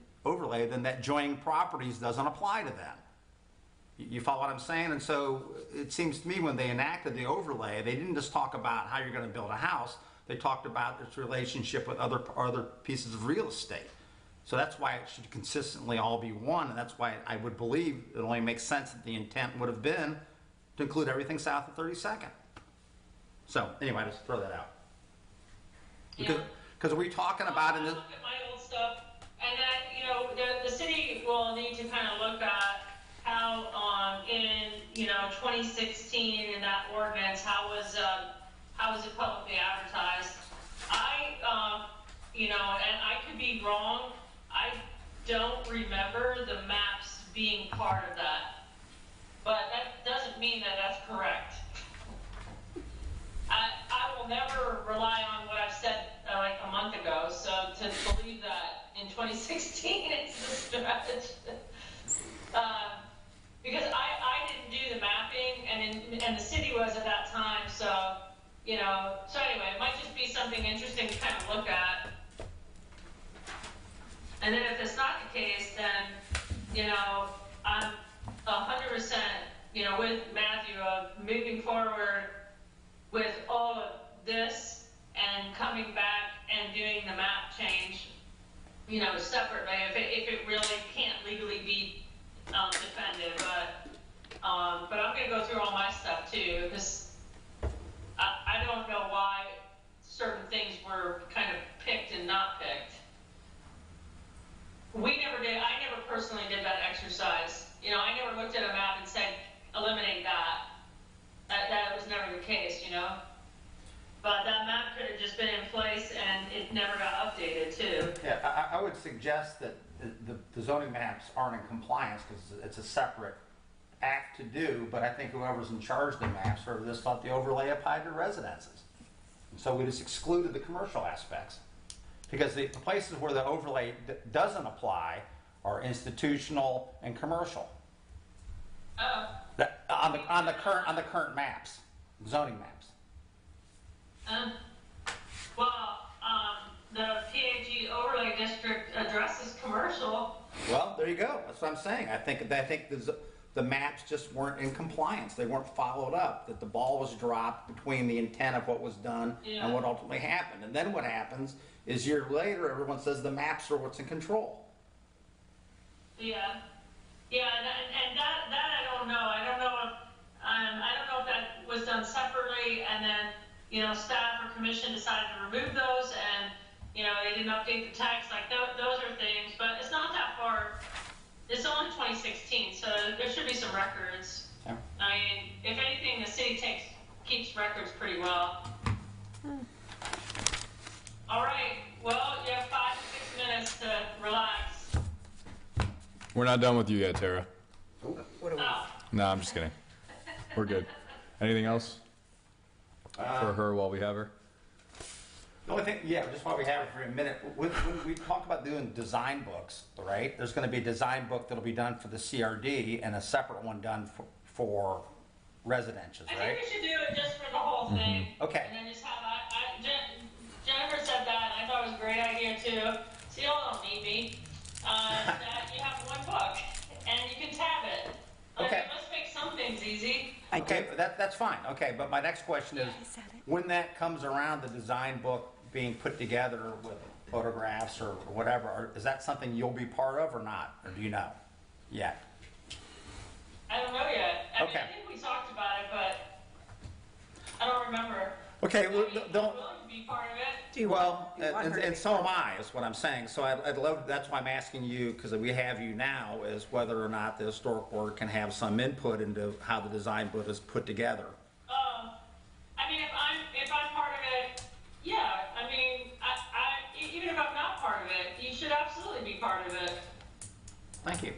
that joining properties doesn't apply to them. You follow what I'm saying? And so it seems to me when they enacted the overlay, they didn't just talk about how you're going to build a house. They talked about its relationship with other pieces of real estate. So that's why it should consistently all be one, and that's why I would believe it only makes sense that the intent would have been to include everything south of 32nd. So anyway, just throw that out. Because we're talking about in this. Look at my old stuff, and then, you know, the city will need to kind of look at how in 2016 in that ordinance, how was it publicly advertised? And I could be wrong. I don't remember the maps being part of that, but that doesn't mean that that's correct. I will never rely on what I've said like a month ago, so to believe that in 2016 it's a stretch. Because I didn't do the mapping, and the city was at that time, so anyway, it might just be something interesting to kind of look at. And then if it's not the case, then, I'm 100%, with Matthew of moving forward with all of this and coming back and doing the map change, separately, if it really can't legally be defended. But I'm going to go through all my stuff too, because I don't know why certain things were kind of picked and not picked. I never personally did that exercise. I never looked at a map and said, eliminate that. That was never the case, But that map could have just been in place and it never got updated too. Yeah, I would suggest that the zoning maps aren't in compliance because it's a separate act to do, but I think whoever's in charge of the maps sort of just thought the overlay applied to residences. And so we just excluded the commercial aspects. Because the places where the overlay doesn't apply are institutional and commercial. On the current maps, zoning maps. The PAG overlay district addresses commercial. Well, there you go. That's what I'm saying. I think the maps just weren't in compliance. They weren't followed up. That the ball was dropped between the intent of what was done and what ultimately happened. And then what happens is years later, everyone says the maps are what's in control. Yeah, and that I don't know. I don't know if that was done separately, and then staff or commission decided to remove those, and they didn't update the text. Like those are things, but it's not that far. It's only 2016, so there should be some records. Yeah. I mean, if anything, the city keeps records pretty well. All right. Well, you have 5 to 6 minutes to relax. We're not done with you yet, Tara. What are we? No, I'm just kidding. We're good. Anything else for her while we have her? The only thing, just while we have it for a minute, when we talk about doing design books, right? There's going to be a design book that'll be done for the CRD and a separate one done for residential, right? I think we should do it just for the whole thing. Okay. And then just have Jennifer said that, and I thought it was a great idea too. So y'all don't need me. That you have one book, and you can tab it. Okay. Let's make some things easy. Okay, that's fine. Okay, but my next question is, when that comes around, the design book being put together with photographs or whatever, is that something you'll be part of or not? Or do you know yet? I don't know yet. I Okay. think we talked about it, but I don't remember. Okay, well, I'm willing to be part of it. Do you Well, want her to and be so am part I, is what I'm saying. So I'd love, that's why I'm asking you, because we have you now, is whether or not the historic board can have some input into how the design book is put together. I mean, if I'm part of it, yeah, I mean, even if I'm not part of it, you should absolutely be part of it. Thank you.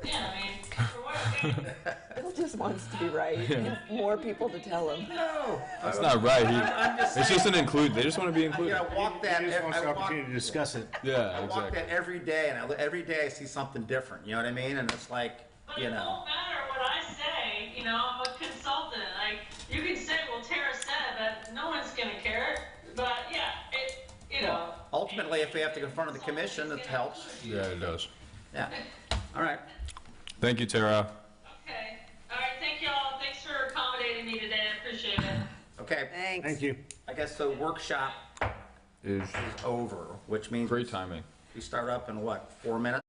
Yeah, I mean, for what, Bill just wants to be right and more people to tell him. No. That's not right. I'm just It's just saying, an include. They just want to be you included. know, I walk that, He just wants the I walk, opportunity to discuss it. Yeah, I walk exactly. that every day, and every day I see something different, you know what I mean? And it's like, but you it know. won't matter what I say, you know, I'm a consultant. Like, you can say, well, Tara said that, no one's gonna care, but yeah, you know. Ultimately, if we have to confront the commission, it helps. Yeah, it does. Yeah. All right. Thank you, Tara. Okay, all right, thank y'all, thanks for accommodating me today, I appreciate it. Okay. Thanks. Thank you. I guess the workshop Is is over, which means great timing. we start up in what, 4 minutes?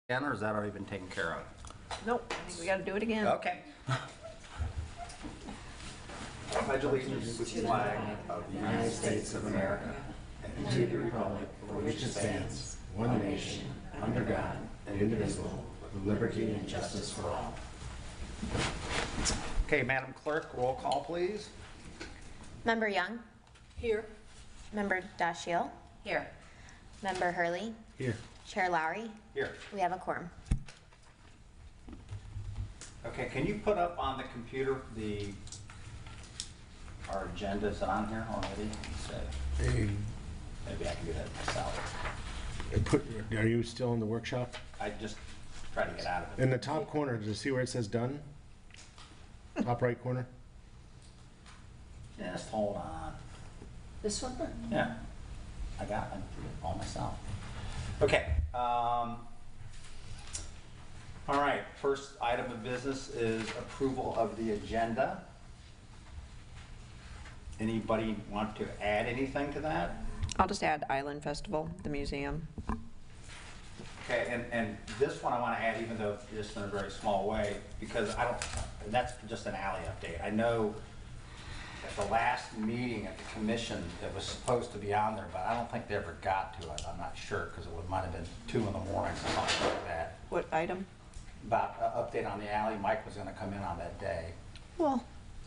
again, or has that already been taken care of? Nope, I think we gotta do it again. Okay. Pledge allegiance to the flag of the United States of America, and to the republic for which it stands, one nation, under God, indivisible, with liberty and justice for all. Okay, Madam Clerk, roll call, please. Member Young, Here. Member Dashiell. Here. Member Hurley, Here. Chair Lowry. Here. We have a quorum. Okay, can you put up on the computer our agenda? Is it on here already? So Hey, maybe I can do that myself. are you still in the workshop? I just try to get out of it. In the top corner, does you see where it says done? Top right corner? Just hold on. This one? Yeah, I got it all myself. Okay. All right, first item of business is approval of the agenda. Anybody want to add anything to that? I'll just add Island Festival, the museum. Okay, and this one I want to add, even though just in a very small way, because that's just an alley update. I know at the last meeting at the commission, it was supposed to be on there, but I don't think they ever got to it. I'm not sure, because it might have been 2 in the morning or something like that. What item? About update on the alley. Mike was going to come in on that day. Well,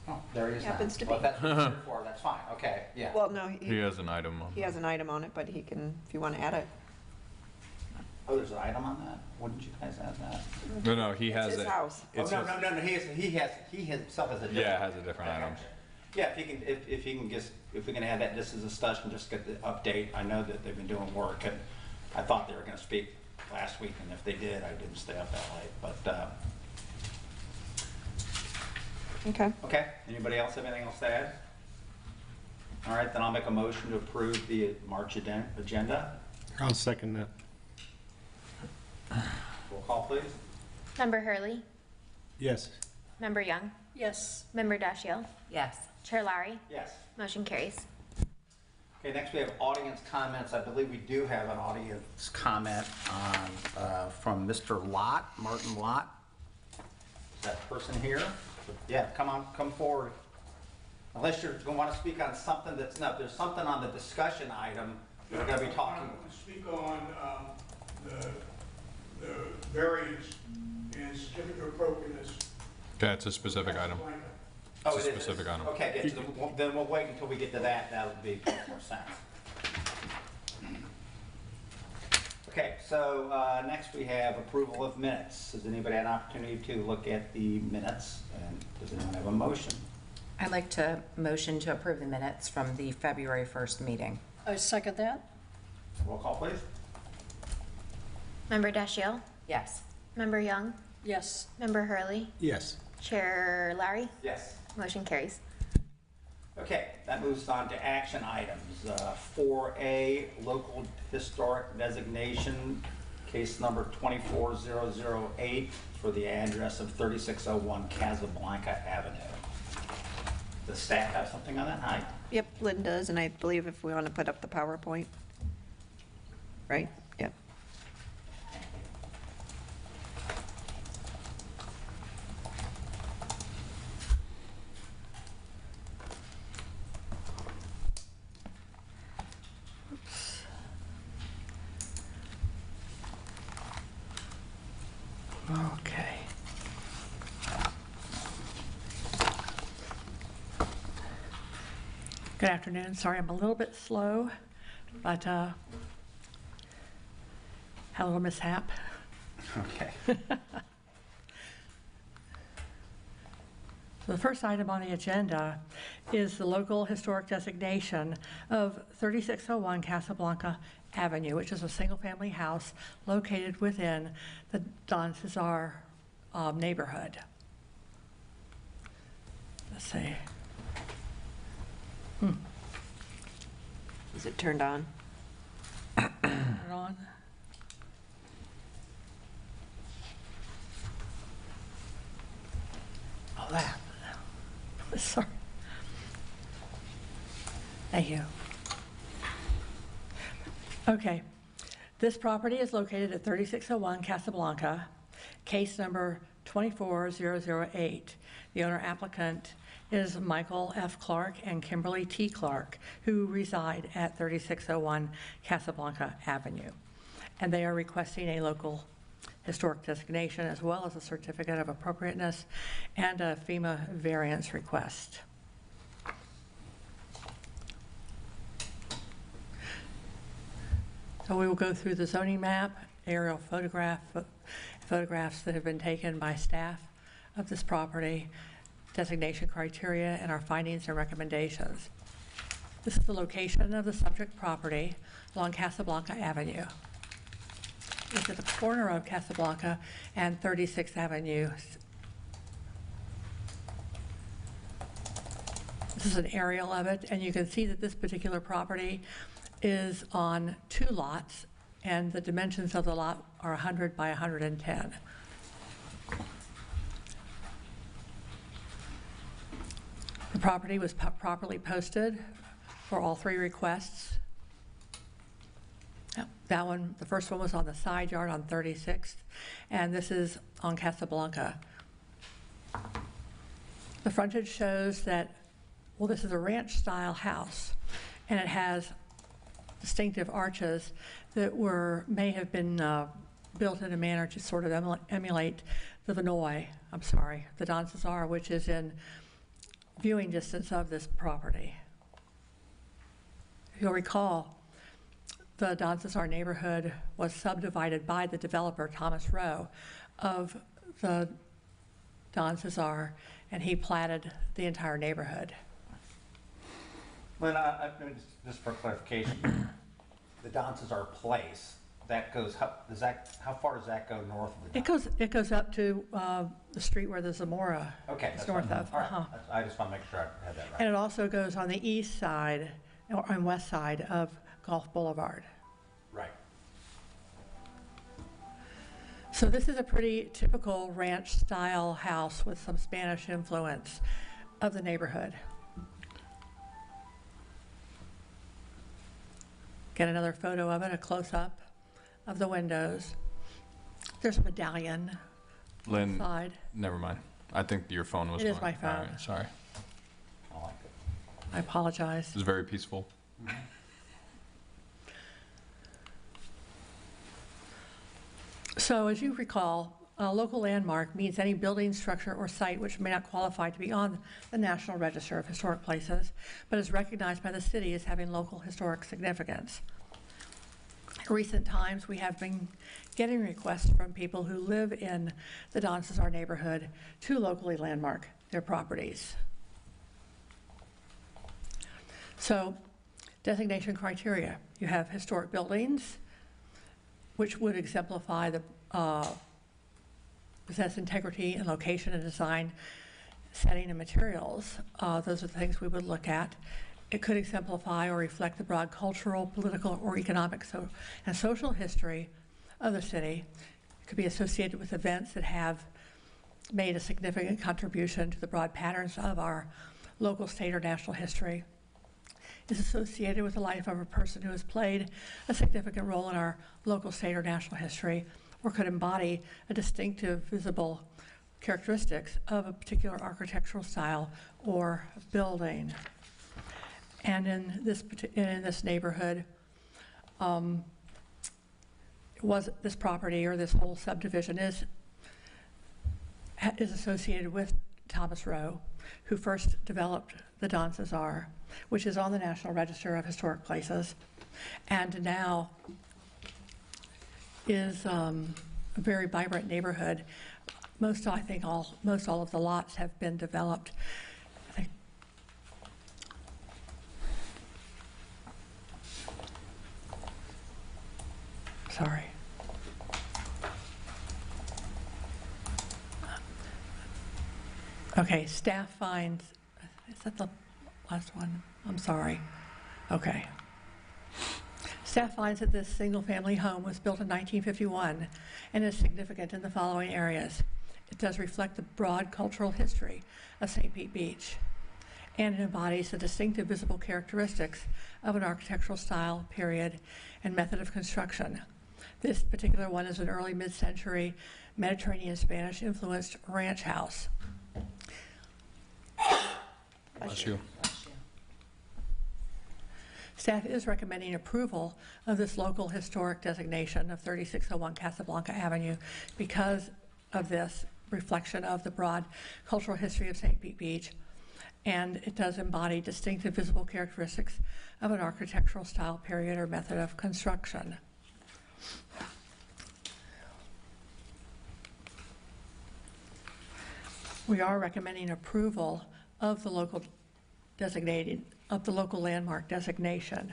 Oh, there he is now. Happens to Well, be. if that's what it's here for, that's fine. Okay, yeah. well, no, He has an item on. he has an item on it, but he can, if you want to add it. Oh, there's an item on that? Wouldn't you guys add that? No, he has It's his it. house. It's Oh, his- no, he himself has a different. Yeah, has a different I item. gotcha. Yeah, if we can add that just as a discussion, just get the update. I know that they've been doing work, and I thought they were gonna speak last week, and if they did, I didn't stay up that late, but, Okay. okay. Anybody else have anything else to add? All right, then I'll make a motion to approve the March agenda. I'll second that. Roll call, please. Member Hurley, Yes. Member Young, Yes. Member Dashiell. Yes. Chair Lowry. Yes. Motion carries. Okay, next we have audience comments. I believe we do have an audience comment on, from Mr. Lott, Martin Lott. Is that person here? Yeah, come forward. Unless you're going to want to speak on something that's, no, if there's something on the discussion item, we're going to be talking. I want to speak on the variance and certificate of appropriateness. Yeah, it's a specific item. Oh, It's a it is. specific item. Okay, yeah, so then we'll wait until we get to that. That would make more sense. Okay, so next we have approval of minutes. Has anybody had an opportunity to look at the minutes? And does anyone have a motion? I'd like to motion to approve the minutes from the February 1st meeting. I second that. Roll call, please. Member Dashiell. Yes. Member Young, Yes. Member Hurley, Yes. Chair Lowry. Yes. Motion carries. Okay, that moves on to action items. 4A, local historic designation, case number 24008 for the address of 3601 Casablanca Avenue. Does staff have something on that? Hi. Yep, Lynn does, and I believe if we want to put up the PowerPoint. Right? Yep. Okay. Good afternoon. Sorry, I'm a little bit slow, but had a little mishap. Okay. So the first item on the agenda is the local historic designation of 3601 Casablanca Avenue, which is a single-family house located within the Don Cesar neighborhood. Let's see. Is it turned on? Turn it on. Oh, that. Sorry. Thank you. Okay. This property is located at 3601 Casablanca, case number 24008. The owner applicant is Michael F. Clark and Kimberly T. Clark, who reside at 3601 Casablanca Avenue. And they are requesting a local historic designation as well as a certificate of appropriateness and a FEMA variance request. So we will go through the zoning map, aerial photographs that have been taken by staff of this property, designation criteria, and our findings and recommendations. This is the location of the subject property along Casablanca Avenue. It's at the corner of Casablanca and 36th Avenue. This is an aerial of it, and you can see that this particular property is on 2 lots, and the dimensions of the lot are 100 by 110. The property was properly posted for all 3 requests. That one, the first one was on the side yard on 36th, and this is on Casablanca. The frontage shows that, well, this is a ranch-style house, and it has distinctive arches that may have been built in a manner to sort of emulate the the Don Cesar, which is in viewing distance of this property. If you'll recall, the Don Cesar neighborhood was subdivided by the developer, Thomas Rowe, of the Don Cesar, and he platted the entire neighborhood. Lynn, just for clarification, the Don Cesar Place, that goes, how far does that go north of the Don? It goes up to the street where the Zamora is north of. All right. I just want to make sure I had that right. And it also goes on the east side and west side of Gulf Boulevard. Right. So this is a pretty typical ranch-style house with some Spanish influence of the neighborhood. Get another photo of it, a close-up of the windows. There's a medallion Lynn, side. never mind. I think your phone was It is going. my phone. All right, sorry. I like it. I apologize. It was very peaceful. So as you recall, a local landmark means any building, structure, or site which may not qualify to be on the National Register of Historic Places, but is recognized by the city as having local historic significance. In recent times, we have been getting requests from people who live in the Don Cesar neighborhood to locally landmark their properties. So, designation criteria. You have historic buildings, which would exemplify the possess integrity and location and design, setting and materials. Those are the things we would look at. It could exemplify or reflect the broad cultural, political, or economic and social history of the city. It could be associated with events that have made a significant contribution to the broad patterns of our local, state, or national history. Is associated with the life of a person who has played a significant role in our local, state, or national history, or could embody a distinctive, visible characteristics of a particular architectural style or building. And in this neighborhood, this property or this whole subdivision is associated with Thomas Rowe, who first developed the Don Cesar, which is on the National Register of Historic Places, and now is a very vibrant neighborhood. Most all of the lots have been developed. I think sorry. Okay, staff finds, is that the last one? I'm sorry. Okay. Staff finds that this single-family home was built in 1951 and is significant in the following areas. It does reflect the broad cultural history of St. Pete Beach, and it embodies the distinctive visible characteristics of an architectural style, period, and method of construction. This particular one is an early mid-century Mediterranean Spanish-influenced ranch house. Bless you. Staff is recommending approval of this local historic designation of 3601 Casablanca Avenue because of this reflection of the broad cultural history of St. Pete Beach, and it does embody distinctive visible characteristics of an architectural style, period, or method of construction. We are recommending approval of the local landmark designation.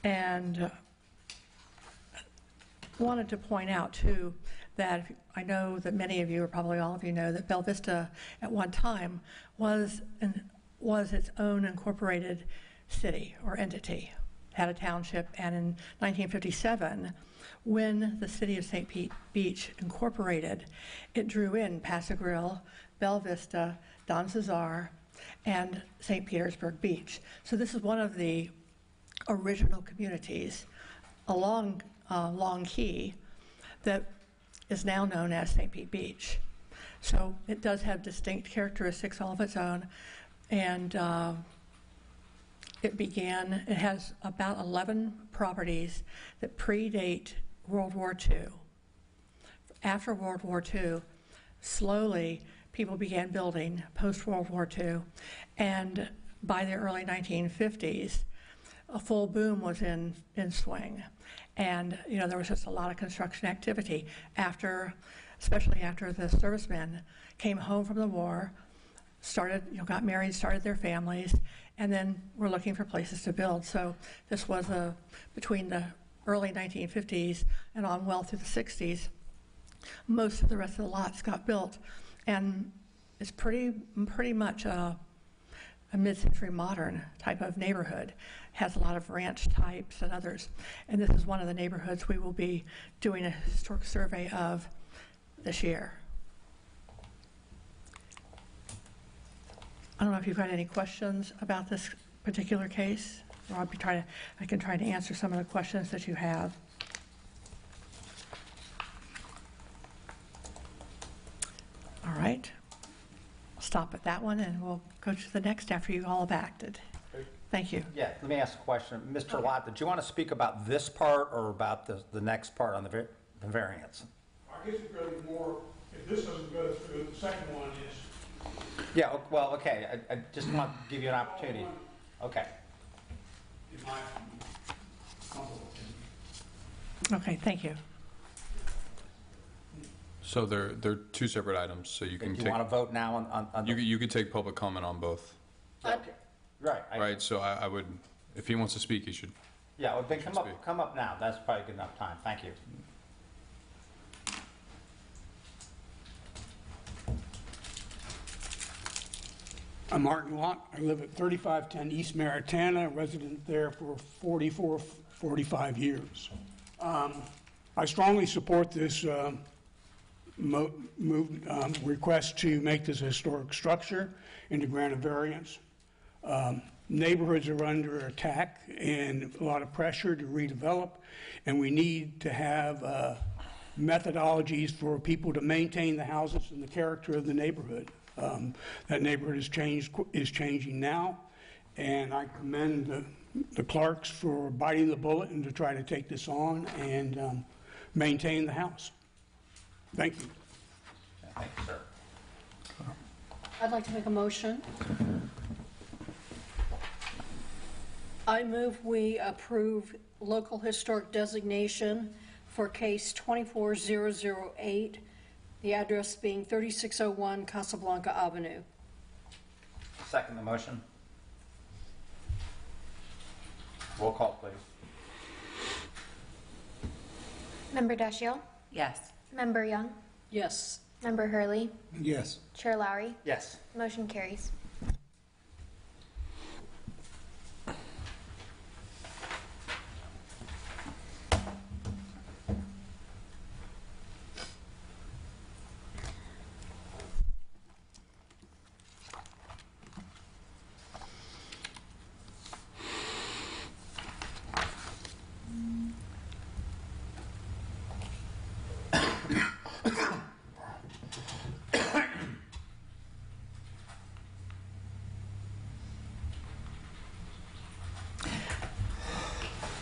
And wanted to point out too that I know that many of you, or probably all of you, know that Bella Vista at one time was its own incorporated city or entity, had a township, and in 1957, when the city of St. Pete Beach incorporated, it drew in Paso Grill, Bella Vista, Don Cesar, and St. Petersburg Beach. So this is one of the original communities along Long Key that is now known as St. Pete Beach. So it does have distinct characteristics all of its own, and it has about 11 properties that predate World War II. After World War II, slowly people began building post-World War II, and by the early 1950s, a full boom was in swing. And there was just a lot of construction activity especially after the servicemen came home from the war, got married, started their families, and then were looking for places to build. So this was between the early 1950s and on well through the 60s, most of the rest of the lots got built. And it's pretty much a mid-century modern type of neighborhood. Has a lot of ranch types and others. And this is one of the neighborhoods we will be doing a historic survey of this year. I don't know if you've got any questions about this particular case, or I can try to answer some of the questions that you have. All right. I'll stop at that one and we'll go to the next after you all have acted. Thank you. Yeah, let me ask a question. Mr. Lott, did you want to speak about this part or about the next part on the variance? I guess it goes more, if this doesn't go through, the second one is. Yeah, well, okay, I just want to give you an opportunity. Okay. In my humble opinion. Okay, thank you. So they're two separate items, so you can Do you take, want to vote now on the? you could take public comment on both, Okay. Right. right? So I would, if he wants to speak, he should. Yeah, well, then Speak. come up now. That's probably good enough time. Thank you. I'm Martin Lott. I live at 3510 East Maritana, resident there for 45 years. I strongly support this request to make this a historic structure and to grant a variance. Neighborhoods are under attack and a lot of pressure to redevelop, and we need to have methodologies for people to maintain the houses and the character of the neighborhood. That neighborhood is changing now, and I commend the Clarks for biting the bullet and to try to take this on and maintain the house. Thank you. Thank you, sir. I'd like to make a motion. I move we approve local historic designation for case 24008, the address being 3601 Casablanca Avenue. Second the motion. Roll call, please. Member Dashiell? Yes. Member Young? Yes. Member Hurley? Yes. Chair Lowry? Yes. Motion carries.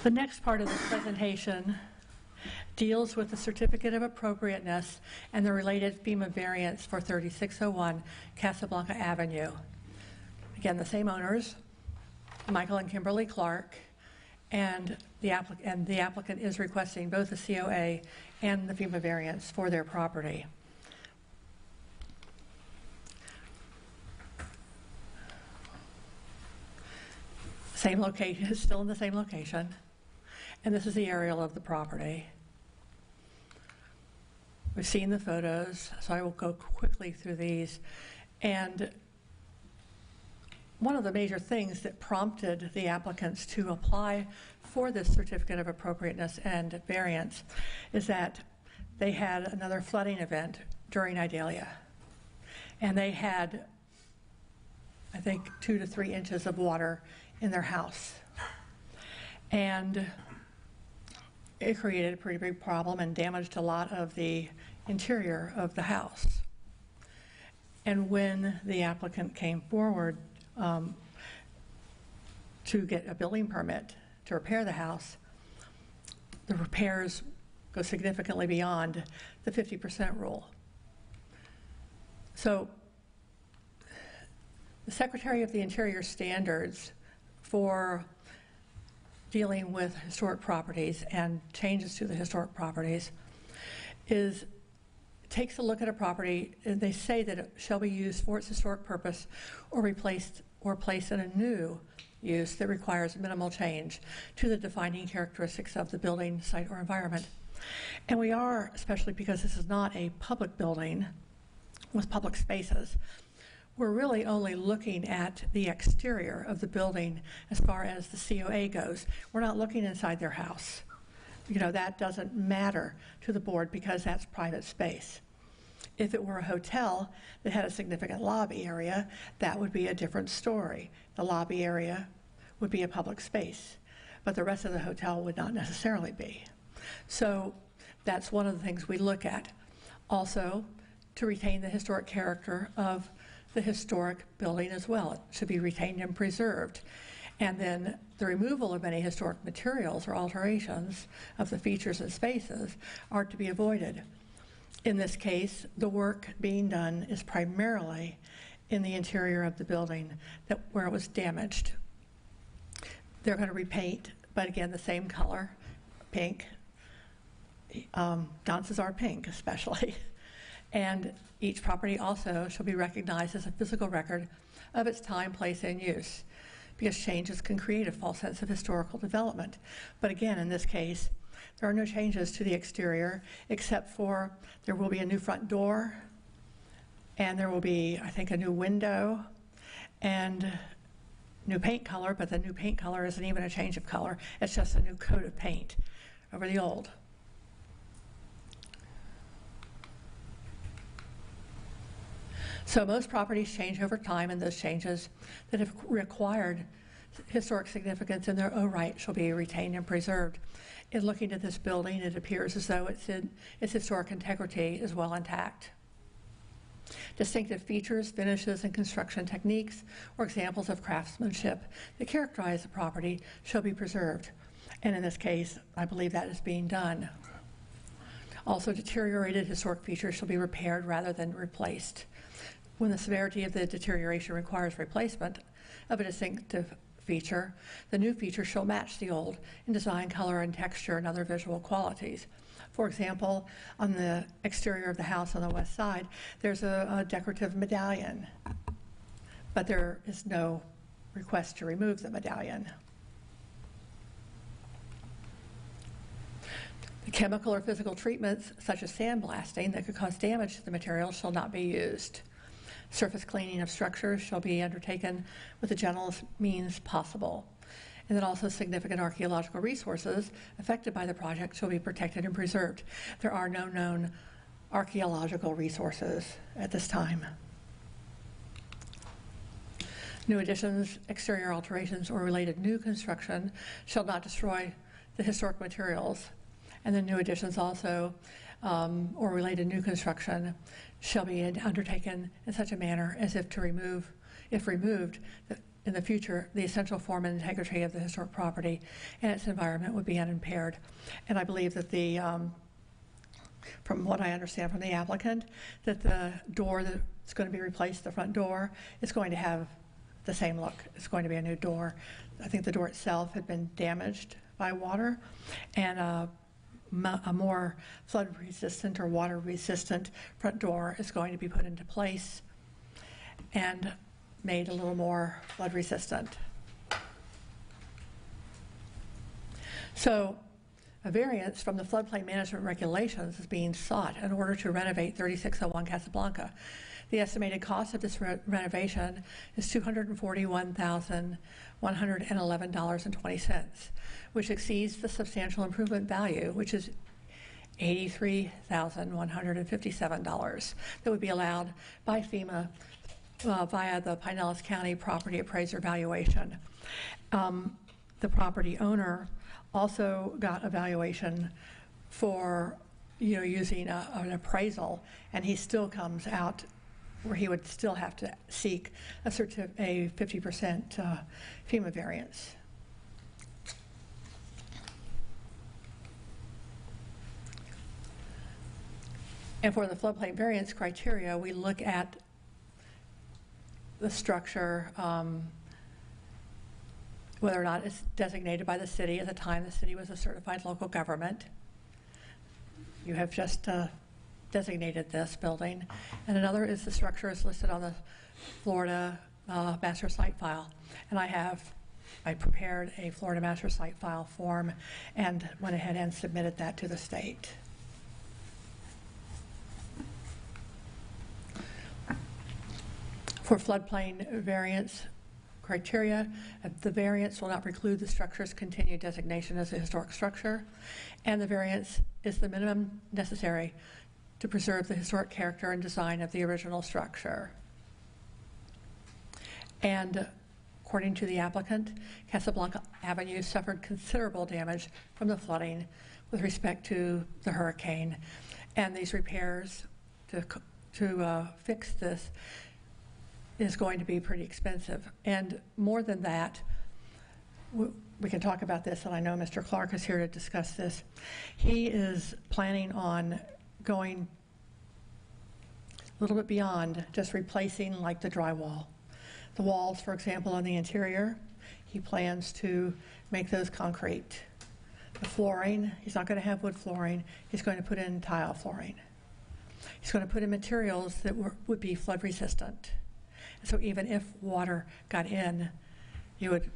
The next part of this presentation deals with the certificate of appropriateness and the related FEMA variance for 3601 Casablanca Avenue. Again, the same owners, Michael and Kimberly Clark, and the applicant is requesting both the COA and the FEMA variance for their property. Same location, it's still in the same location. And this is the aerial of the property. We've seen the photos, so I will go quickly through these. And one of the major things that prompted the applicants to apply for this certificate of appropriateness and variance is that they had another flooding event during Idalia. And they had, I think, 2 to 3 inches of water in their house. And it created a pretty big problem and damaged a lot of the interior of the house. And when the applicant came forward to get a building permit to repair the house, the repairs go significantly beyond the 50% rule. So the Secretary of the Interior standards for dealing with historic properties and changes to the historic properties takes a look at a property, and they say that it shall be used for its historic purpose or replaced or placed in a new use that requires minimal change to the defining characteristics of the building, site, or environment. And we are, especially because this is not a public building with public spaces, we're really only looking at the exterior of the building as far as the COA goes. We're not looking inside their house. You know, that doesn't matter to the board because that's private space. If it were a hotel that had a significant lobby area, that would be a different story. The lobby area would be a public space, but the rest of the hotel would not necessarily be. So that's one of the things we look at. Also, to retain the historic character of the historic building as well. It should be retained and preserved. And then the removal of any historic materials or alterations of the features and spaces are to be avoided. In this case, the work being done is primarily in the interior of the building where it was damaged. They're going to repaint, but again, the same color, pink. Dances are pink, especially. And each property also shall be recognized as a physical record of its time, place, and use, because changes can create a false sense of historical development. But again, in this case, there are no changes to the exterior, except for there will be a new front door, and there will be, I think, a new window, and new paint color, but the new paint color isn't even a change of color. It's just a new coat of paint over the old. So most properties change over time, and those changes that have required historic significance in their own right shall be retained and preserved. In looking at this building, it appears as though its historic integrity is well intact. Distinctive features, finishes, and construction techniques or examples of craftsmanship that characterize the property shall be preserved. And in this case, I believe that is being done. Also, deteriorated historic features shall be repaired rather than replaced. When the severity of the deterioration requires replacement of a distinctive feature, the new feature shall match the old in design, color, and texture and other visual qualities. For example, on the exterior of the house on the west side, there's a decorative medallion, but there is no request to remove the medallion. The chemical or physical treatments, such as sandblasting, that could cause damage to the material shall not be used. Surface cleaning of structures shall be undertaken with the gentlest means possible. And then also significant archaeological resources affected by the project shall be protected and preserved. There are no known archaeological resources at this time. New additions, exterior alterations, or related new construction shall not destroy the historic materials. And then new additions also, or related new construction, shall be undertaken in such a manner as if removed, in the future, the essential form and integrity of the historic property and its environment would be unimpaired. And I believe that from what I understand from the applicant, that the door that's going to be replaced, the front door, is going to have the same look. It's going to be a new door. I think the door itself had been damaged by water, and a more flood-resistant or water-resistant front door is going to be put into place and made a little more flood-resistant. So a variance from the floodplain management regulations is being sought in order to renovate 3601 Casablanca. The estimated cost of this renovation is $241,111.20, which exceeds the substantial improvement value, which is $83,157 that would be allowed by FEMA via the Pinellas County Property Appraiser Valuation. The property owner also got a valuation for using an appraisal, and he still comes out where he would still have to seek a 50% FEMA variance. And for the floodplain variance criteria, we look at the structure, whether or not it's designated by the city. At the time, the city was a certified local government. You have just designated this building. And another is the structure is listed on the Florida master site file. And I prepared a Florida master site file form and went ahead and submitted that to the state. For floodplain variance criteria, the variance will not preclude the structure's continued designation as a historic structure, and the variance is the minimum necessary to preserve the historic character and design of the original structure. And according to the applicant, Casablanca Avenue suffered considerable damage from the flooding with respect to the hurricane, and these repairs to fix this is going to be pretty expensive. And more than that, we can talk about this, and I know Mr. Clark is here to discuss this. He is planning on going a little bit beyond just replacing like the drywall. The walls, for example, on the interior, he plans to make those concrete. The flooring, he's not going to have wood flooring. He's going to put in tile flooring. He's going to put in materials that would be flood resistant. So even if water got in, you would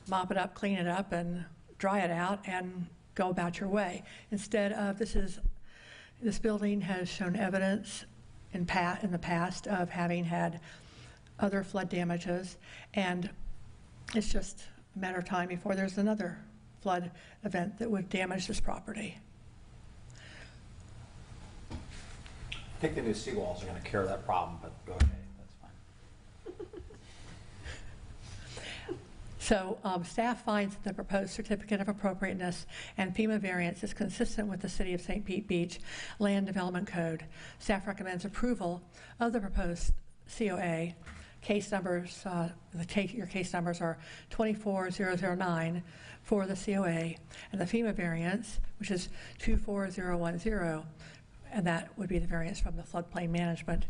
mop it up, clean it up, and dry it out and go about your way. Instead of, this building has shown evidence in the past of having had other flood damages, and it's just a matter of time before there's another flood event that would damage this property. I think the new seawalls are going to cure that problem, but go ahead. So staff finds that the proposed certificate of appropriateness and FEMA variance is consistent with the City of St. Pete Beach Land Development Code. Staff recommends approval of the proposed COA. Case numbers, your case numbers are 24009 for the COA, and the FEMA variance, which is 24010, and that would be the variance from the floodplain management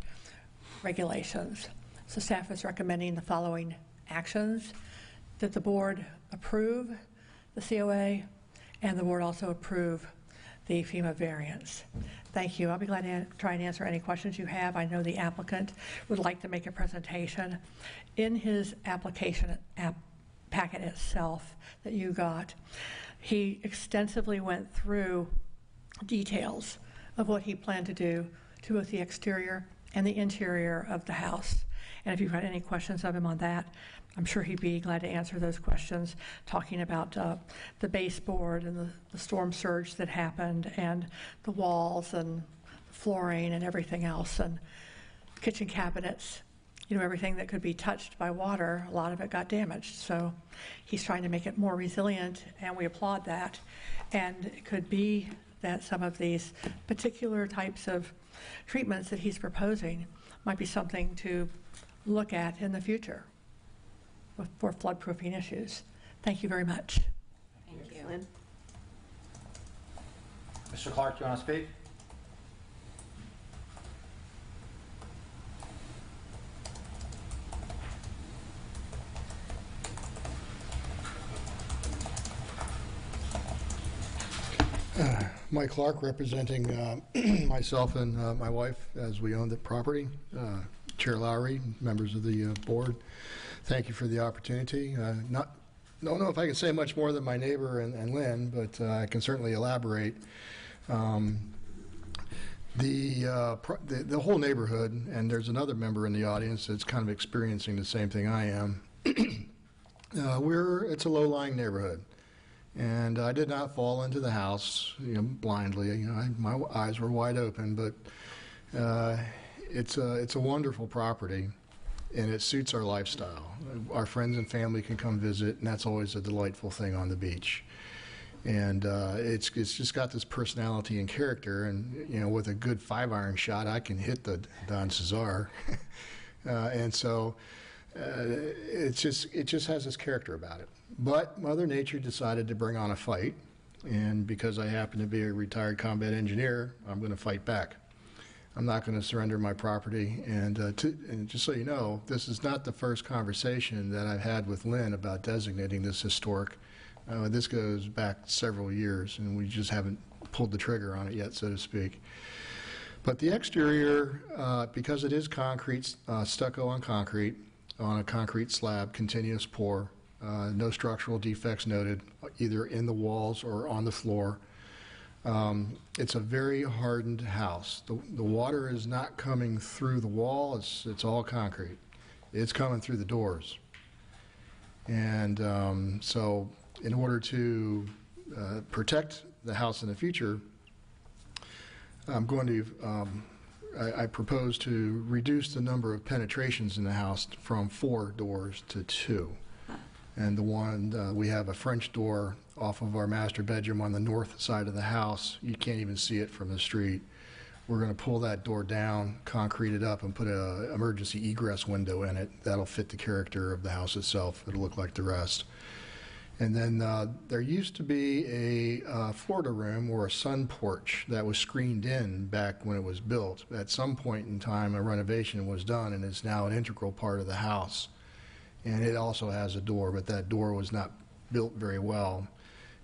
regulations. So staff is recommending the following actions: that the board approve the COA, and the board also approve the FEMA variance. Thank you. I'll be glad to try and answer any questions you have. I know the applicant would like to make a presentation. In his application packet itself that you got, he extensively went through details of what he planned to do to both the exterior and the interior of the house. And if you've got any questions of him on that, I'm sure he'd be glad to answer those questions, talking about the baseboard and the storm surge that happened, and the walls and the flooring and everything else, and kitchen cabinets. Everything that could be touched by water, a lot of it got damaged. So he's trying to make it more resilient, and we applaud that. And it could be that some of these particular types of treatments that he's proposing might be something to look at in the future. for floodproofing issues. Thank you very much. Thank you. Lynn? Mr. Clark, do you want to speak? Mike Clark, representing myself and my wife as we own the property. Chair Lowry, members of the board, thank you for the opportunity. Don't know if I can say much more than my neighbor and Lynn, but I can certainly elaborate. The whole neighborhood, and there's another member in the audience that's kind of experiencing the same thing I am. It's a low-lying neighborhood. And I did not fall into the house, blindly. My eyes were wide open, but it's a wonderful property, and it suits our lifestyle. Our friends and family can come visit, and that's always a delightful thing on the beach. And it's just got this personality and character, and with a good 5-iron shot, I can hit the Don Cesar, and so it just has this character about it. But Mother Nature decided to bring on a fight, and because I happen to be a retired combat engineer, I'm going to fight back. I'm not going to surrender my property, and just so you know, this is not the first conversation that I've had with Lynn about designating this historic. This goes back several years, and we just haven't pulled the trigger on it yet, so to speak. But the exterior, because it is concrete, stucco on concrete, on a concrete slab, continuous pour, no structural defects noted, either in the walls or on the floor. It's a very hardened house. The water is not coming through the wall. It's all concrete. It's coming through the doors. And so in order to protect the house in the future, I'm going to, I propose to reduce the number of penetrations in the house from 4 doors to 2. And the one, we have a French door off of our master bedroom on the north side of the house. You can't even see it from the street. We're going to pull that door down, concrete it up, and put an emergency egress window in it. That'll fit the character of the house itself. It'll look like the rest. And then there used to be a Florida room or a sun porch that was screened in back when it was built. At some point in time, a renovation was done, and it's now an integral part of the house. And it also has a door, but that door was not built very well.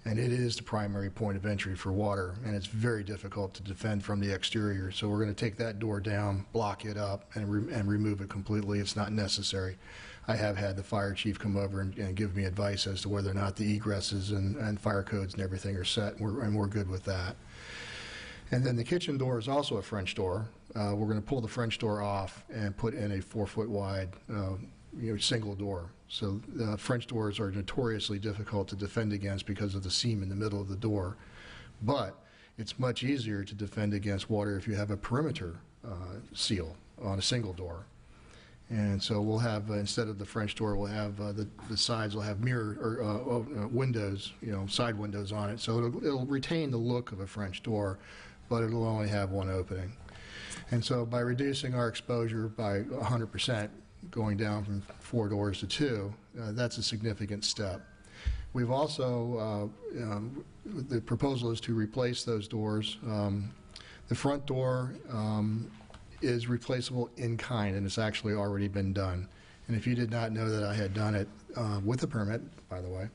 And it is the primary point of entry for water, and it's very difficult to defend from the exterior. So we're going to take that door down, block it up, and remove it completely. It's not necessary. I have had the fire chief come over and give me advice as to whether or not the egresses and fire codes and everything are set, and we're good with that. And then the kitchen door is also a French door. We're going to pull the French door off and put in a 4-foot wide single door. So French doors are notoriously difficult to defend against because of the seam in the middle of the door. But it's much easier to defend against water if you have a perimeter seal on a single door. And so we'll have, instead of the French door, we'll have the sides will have mirror or windows, side windows on it. So it'll retain the look of a French door, but it'll only have one opening. And so by reducing our exposure by 100%, going down from 4 doors to 2, that's a significant step. We've also, the proposal is to replace those doors. The front door is replaceable in kind, and it's actually already been done. And if you did not know that I had done it with a permit, by the way,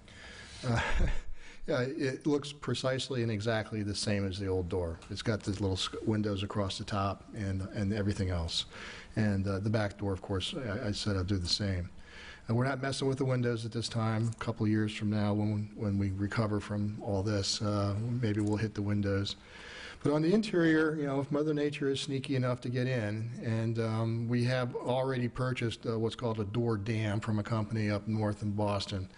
it looks precisely and exactly the same as the old door. It's got these little windows across the top and everything else. And the back door, of course, I said I'll do the same. And we're not messing with the windows at this time. A couple of years from now, when we recover from all this, maybe we'll hit the windows. But on the interior, if Mother Nature is sneaky enough to get in, and we have already purchased what's called a door dam from a company up north in Boston.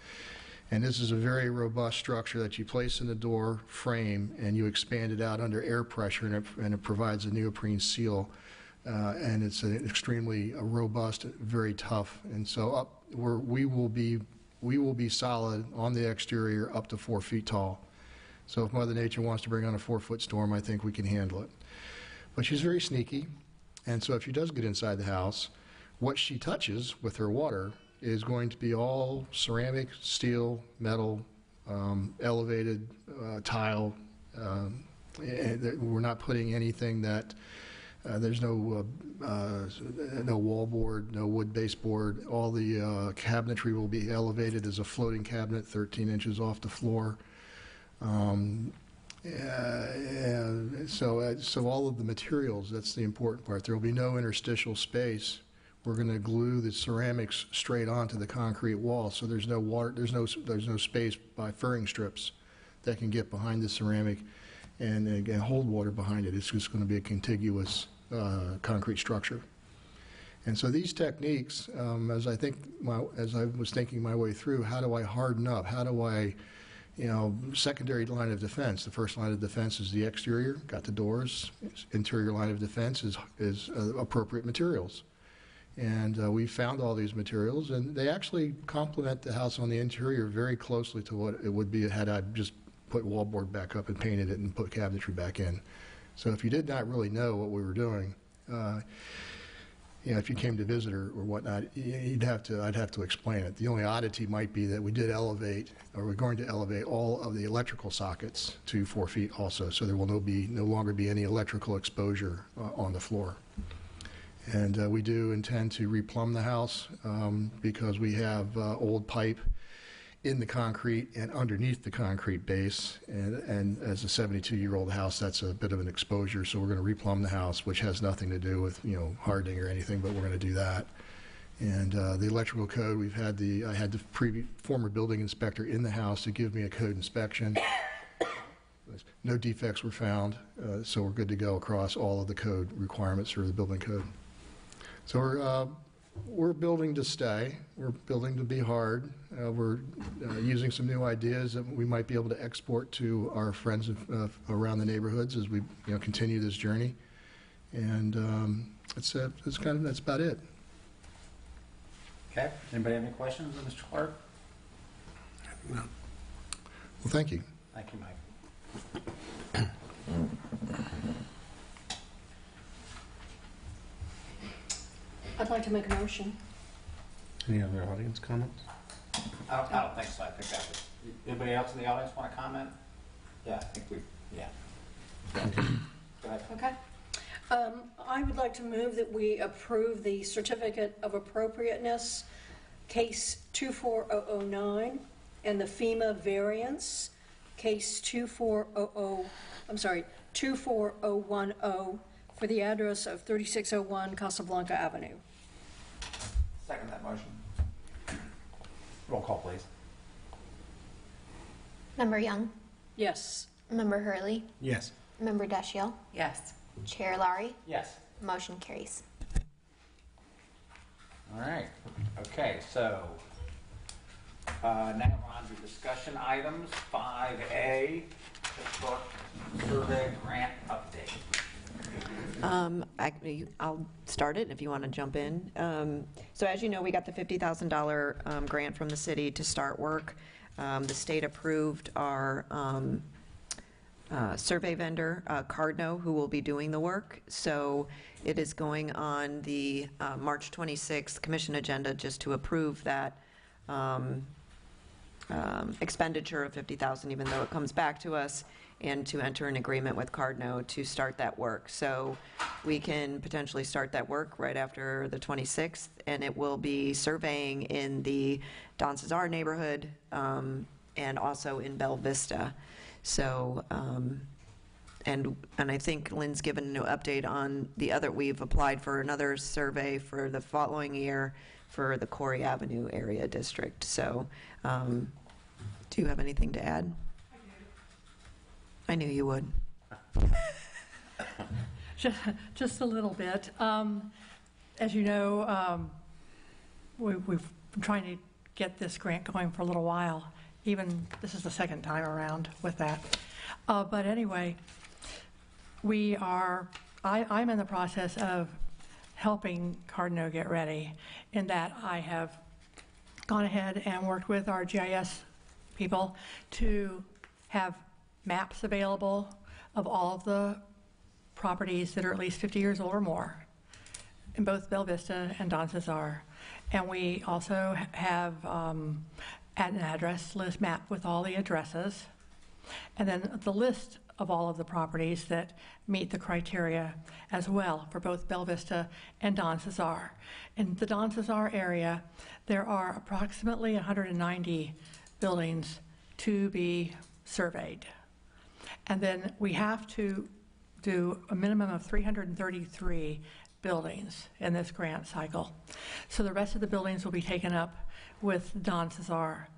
And this is a very robust structure that you place in the door frame, and you expand it out under air pressure, and it provides a neoprene seal. And it's an extremely robust, very tough, and so we will be solid on the exterior up to 4 feet tall. So if Mother Nature wants to bring on a 4-foot storm, I think we can handle it. But she's very sneaky, and so if she does get inside the house, what she touches with her water is going to be all ceramic, steel, metal, elevated tile. And we're not putting anything that, there's no wallboard, no wood baseboard. All the cabinetry will be elevated as a floating cabinet 13 inches off the floor. So all of the materials, that's the important part. There will be no interstitial space. We're going to glue the ceramics straight onto the concrete wall, so there's no water, there's no space by furring strips that can get behind the ceramic and hold water behind it. It's just going to be a contiguous concrete structure. And so these techniques, as I was thinking my way through, how do I harden up? How do I, secondary line of defense? The first line of defense is the exterior, got the doors. Interior line of defense is appropriate materials. And we found all these materials, and they actually complement the house on the interior very closely to what it would be had I just put wallboard back up and painted it and put cabinetry back in. So if you did not really know what we were doing, if you came to visit or whatnot, I'd have to explain it. The only oddity might be that we did elevate, or we're going to elevate all of the electrical sockets to 4 feet also, so there will no longer be any electrical exposure on the floor. And we do intend to replumb the house because we have old pipe in the concrete and underneath the concrete base. And as a 72-year-old house, that's a bit of an exposure. So we're going to replumb the house, which has nothing to do with hardening or anything, but we're going to do that. And the electrical code, I had the former building inspector in the house to give me a code inspection. No defects were found, so we're good to go across all of the code requirements for the building code. So we're building to stay. We're building to be hard. We're using some new ideas that we might be able to export to our friends around the neighborhoods as we continue this journey. And that's about it. Okay. Anybody have any questions of Mr. Clark? No. Well, thank you. Thank you, Mike. I'd like to make a motion. Any other audience comments? I don't think so. I think that was. Anybody else in the audience want to comment? Yeah, I think yeah. Go ahead. Okay. I would like to move that we approve the Certificate of Appropriateness, Case 24009, and the FEMA variance, Case 24010, for the address of 3601 Casablanca Avenue. Second that motion. Roll call, please. Member Young, Yes. Member Hurley, Yes. Member Dashiell, Yes. Chair Lowry, Yes. motion carries. All right. Okay, so now we're on to discussion items. 5A, historic survey grant update. I'll start it if you want to jump in. So as you know, we got the $50,000 grant from the city to start work. The state approved our survey vendor, Cardno, who will be doing the work. So it is going on the March 26th commission agenda just to approve that expenditure of $50,000, even though it comes back to us, and to enter an agreement with Cardno to start that work. So we can potentially start that work right after the 26th, and it will be surveying in the Don Cesar neighborhood and also in Bella Vista. So, and I think Lynn's given an update on the other, we've applied for another survey for the following year for the Corey Avenue area district. So, do you have anything to add? I knew you would. Just a little bit. As you know, we've been trying to get this grant going for a little while. Even this is the second time around with that. But anyway, I'm in the process of helping Cardno get ready, in that I have gone ahead and worked with our GIS people to have maps available of all of the properties that are at least 50 years old or more. in both Bella Vista and Don Cesar. And we also have an address list map with all the addresses, and then the list of all of the properties that meet the criteria as well for both Bella Vista and Don Cesar. In the Don Cesar area, there are approximately 190 buildings to be surveyed. And then we have to do a minimum of 333 buildings in this grant cycle. So the rest of the buildings will be taken up with Don Cesar.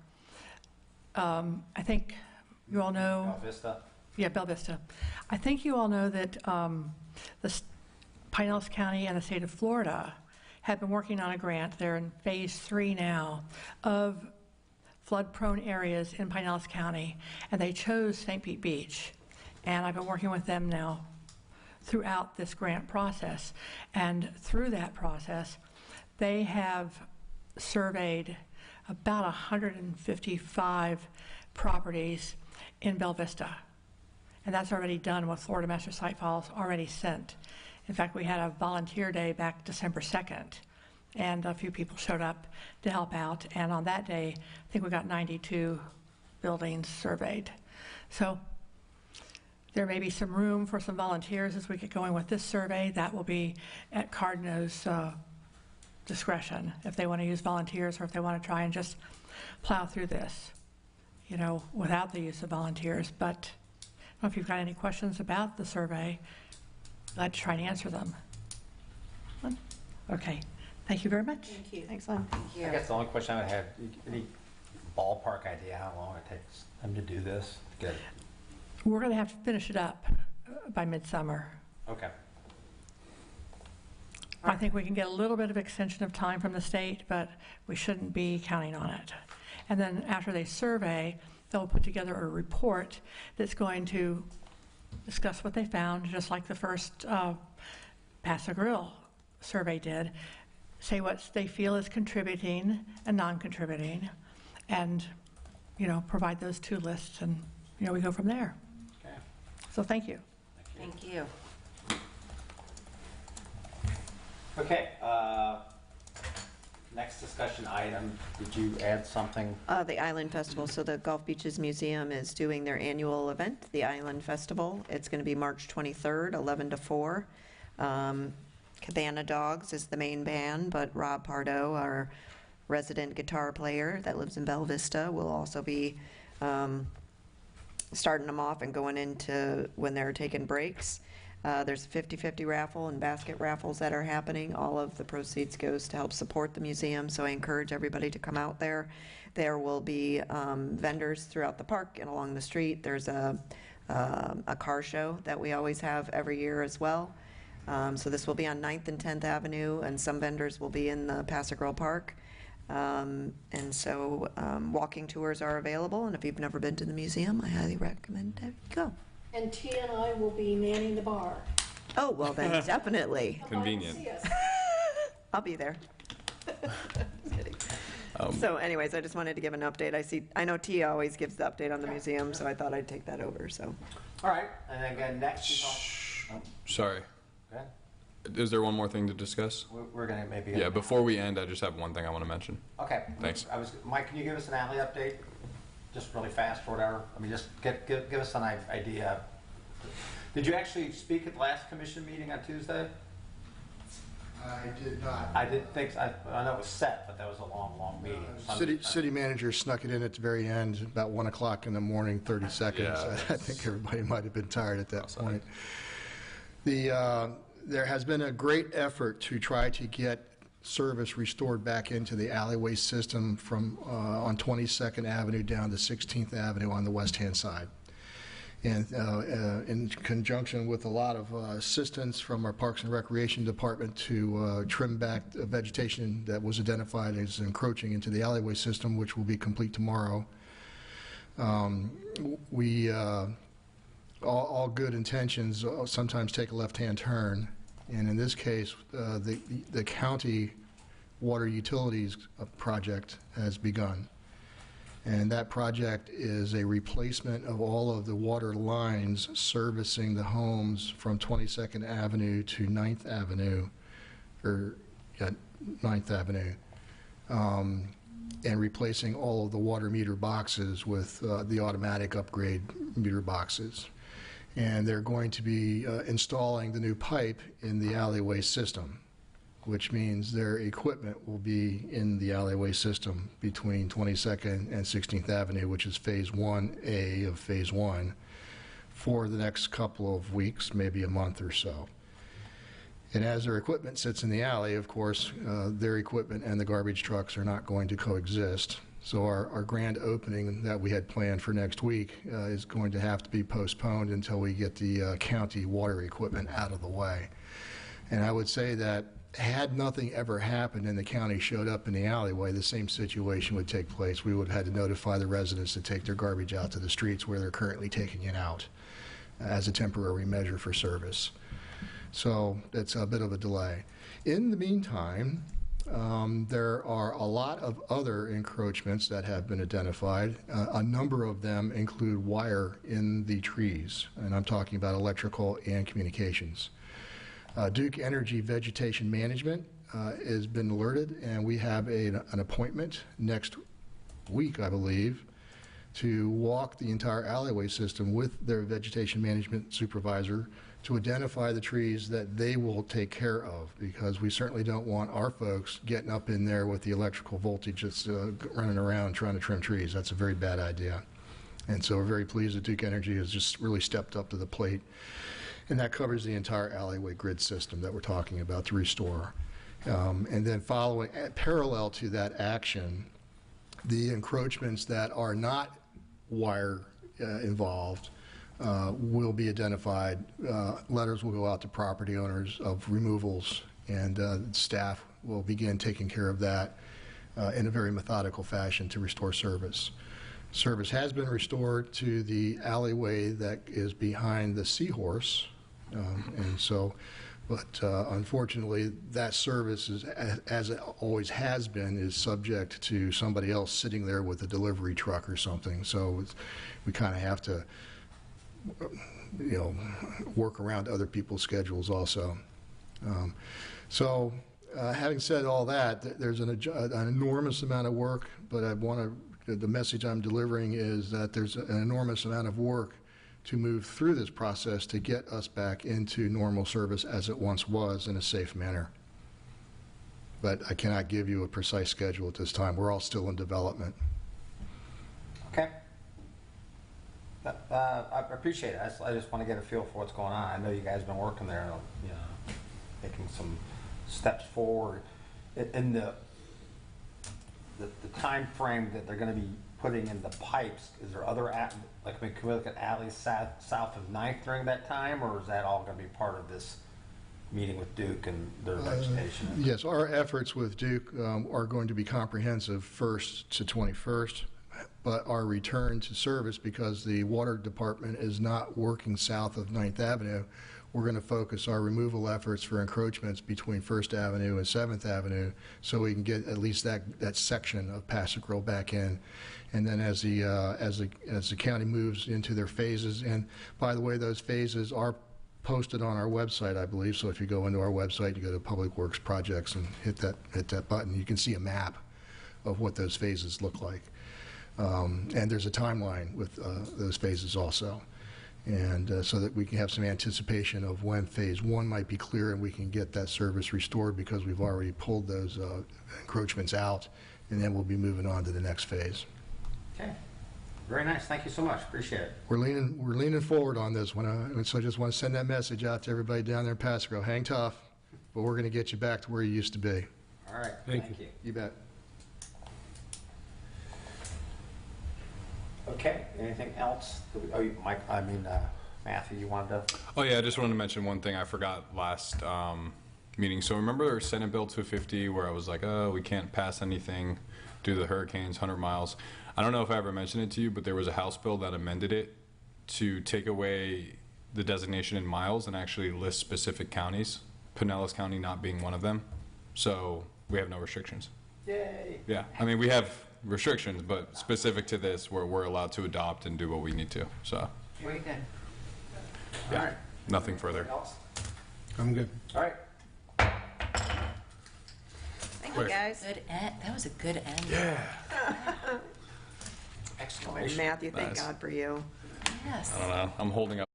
I think you all know. Bella Vista. Yeah, Bella Vista. I think you all know that Pinellas County and the state of Florida have been working on a grant. They're in phase 3 now of flood-prone areas in Pinellas County, and they chose St. Pete Beach. And I've been working with them now throughout this grant process. And through that process, they have surveyed about 155 properties in Bella Vista. And that's already done with Florida Master Site Files already sent. In fact, we had a volunteer day back December 2nd, and a few people showed up to help out. And on that day, I think we got 92 buildings surveyed. So there may be some room for some volunteers as we get going with this survey. That will be at Cardno's discretion, if they want to use volunteers or if they want to try and just plow through this, you know, without the use of volunteers. But I don't know if you've got any questions about the survey. I'd try to answer them. Okay, thank you very much. Thank you. Excellent. I guess the only question I would have, any ballpark idea how long it takes them to do this? Good. We're going to have to finish it up by midsummer. Okay. I think we can get a little bit of extension of time from the state, but we shouldn't be counting on it. And then after they survey, they'll put together a report that's going to discuss what they found, just like the first Paso Grill survey did, say what they feel is contributing and non-contributing, and, you know, provide those two lists, and, you know, we go from there. Okay. So thank you. Thank you. Okay, next discussion item, did you add something? The Island Festival. So the Gulf Beaches Museum is doing their annual event, the Island Festival. It's going to be March 23rd, 11 to 4. Cabana Dogs is the main band, but Rob Pardo, our resident guitar player that lives in Bella Vista, will also be starting them off and going into when they're taking breaks. There's a 50-50 raffle and basket raffles that are happening. All of the proceeds goes to help support the museum, so I encourage everybody to come out there. There will be vendors throughout the park and along the street. There's a car show that we always have every year as well. So this will be on 9th and 10th Avenue, and some vendors will be in the Paso Grill Park. And so walking tours are available, and if you've never been to the museum, I highly recommend that you go. And Tia and I will be manning the bar. Oh, well then, definitely. Convenient. See us. I'll be there. Just kidding. So anyways, I just wanted to give an update. I know Tia always gives the update on the museum, so I thought I'd take that over, so. All right, and then again, next we talk. Sorry. Okay. Is there one more thing to discuss? We're gonna maybe. Yeah, before we end, I just have one thing I want to mention. Okay. Thanks. Mike, can you give us an alley update, just really fast or whatever? I mean, just give us an idea. Did you actually speak at the last commission meeting on Tuesday? I did not. I didn't think so. I know it was set, but that was a long meeting. City manager snuck it in at the very end, about 1 o'clock in the morning, 30 seconds. Yeah. I think everybody might have been tired at that point. There has been a great effort to try to get service restored back into the alleyway system from on 22nd Avenue down to 16th Avenue on the west-hand side. And in conjunction with a lot of assistance from our Parks and Recreation Department to trim back the vegetation that was identified as encroaching into the alleyway system, which will be complete tomorrow. All good intentions sometimes take a left-hand turn, and in this case, the county water utilities project has begun. And that project is a replacement of all of the water lines servicing the homes from 22nd Avenue to 9th Avenue or at 9th Avenue, and replacing all of the water meter boxes with the automatic upgrade meter boxes. And they're going to be installing the new pipe in the alleyway system, which means their equipment will be in the alleyway system between 22nd and 16th Avenue, which is Phase 1A of Phase 1, for the next couple of weeks, maybe a month or so. And as their equipment sits in the alley, of course, their equipment and the garbage trucks are not going to coexist. So our grand opening that we had planned for next week is going to have to be postponed until we get the county water equipment out of the way. And I would say that had nothing ever happened and the county showed up in the alleyway, the same situation would take place. We would have had to notify the residents to take their garbage out to the streets where they're currently taking it out as a temporary measure for service. So it's a bit of a delay. In the meantime, there are a lot of other encroachments that have been identified. A number of them include wire in the trees, and I'm talking about electrical and communications. Duke Energy Vegetation Management has been alerted, and we have an appointment next week, I believe, to walk the entire alleyway system with their vegetation management supervisor to identify the trees that they will take care of, because we certainly don't want our folks getting up in there with the electrical voltage just running around trying to trim trees. That's a very bad idea. And so we're very pleased that Duke Energy has just really stepped up to the plate. And that covers the entire alleyway grid system that we're talking about to restore. And then following, parallel to that action, the encroachments that are not wire involved will be identified. Letters will go out to property owners of removals, and staff will begin taking care of that in a very methodical fashion to restore service. Service has been restored to the alleyway that is behind the Seahorse, and so, but unfortunately, that service, is, as it always has been, is subject to somebody else sitting there with a delivery truck or something. So we kind of have to, you know, work around other people's schedules also. Having said all that, there's an enormous amount of work, but the message I'm delivering is that there's an enormous amount of work to move through this process to get us back into normal service as it once was in a safe manner. But I cannot give you a precise schedule at this time. We're all still in development. Okay. I appreciate it. I just want to get a feel for what's going on. I know you guys have been working there, you know, making some steps forward. In the time frame that they're going to be putting in the pipes, is there other, like, I mean, can we look at alleys south of 9th during that time, or is that all going to be part of this meeting with Duke and their vegetation? Yes, our efforts with Duke are going to be comprehensive 1st to 21st, but our return to service, because the water department is not working south of 9th Avenue, we're going to focus our removal efforts for encroachments between 1st Avenue and 7th Avenue so we can get at least that section of Passage Row back in. And then as the county moves into their phases, and by the way, those phases are posted on our website, I believe. So if you go into our website, you go to Public Works Projects and hit that button, you can see a map of what those phases look like. And there's a timeline with those phases also. And so that we can have some anticipation of when Phase 1 might be clear and we can get that service restored, because we've already pulled those encroachments out, and then we'll be moving on to the next phase. Okay. Very nice. Thank you so much. Appreciate it. We're leaning forward on this one, so I just want to send that message out to everybody down there in Passage. Hang tough, but we're going to get you back to where you used to be. All right. Thank you. You bet. Okay. Anything else? Mike, Matthew, you wanted to? Oh yeah, I just wanted to mention one thing I forgot last meeting. So remember Senate Bill 250 where I was like, oh, we can't pass anything due to the hurricanes, 100 miles. I don't know if I ever mentioned it to you, but there was a House bill that amended it to take away the designation in miles and actually list specific counties, Pinellas County not being one of them. So we have no restrictions. Yay. Yeah, I mean, we have restrictions, but specific to this, where we're allowed to adopt and do what we need to. So Very good. yeah, All right. nothing further. Else? I'm good. All right. quick. Guys, That was a good end. Yeah. Exclamation. Matthew, thank Nice. God for you. Yes. I don't know. I'm holding up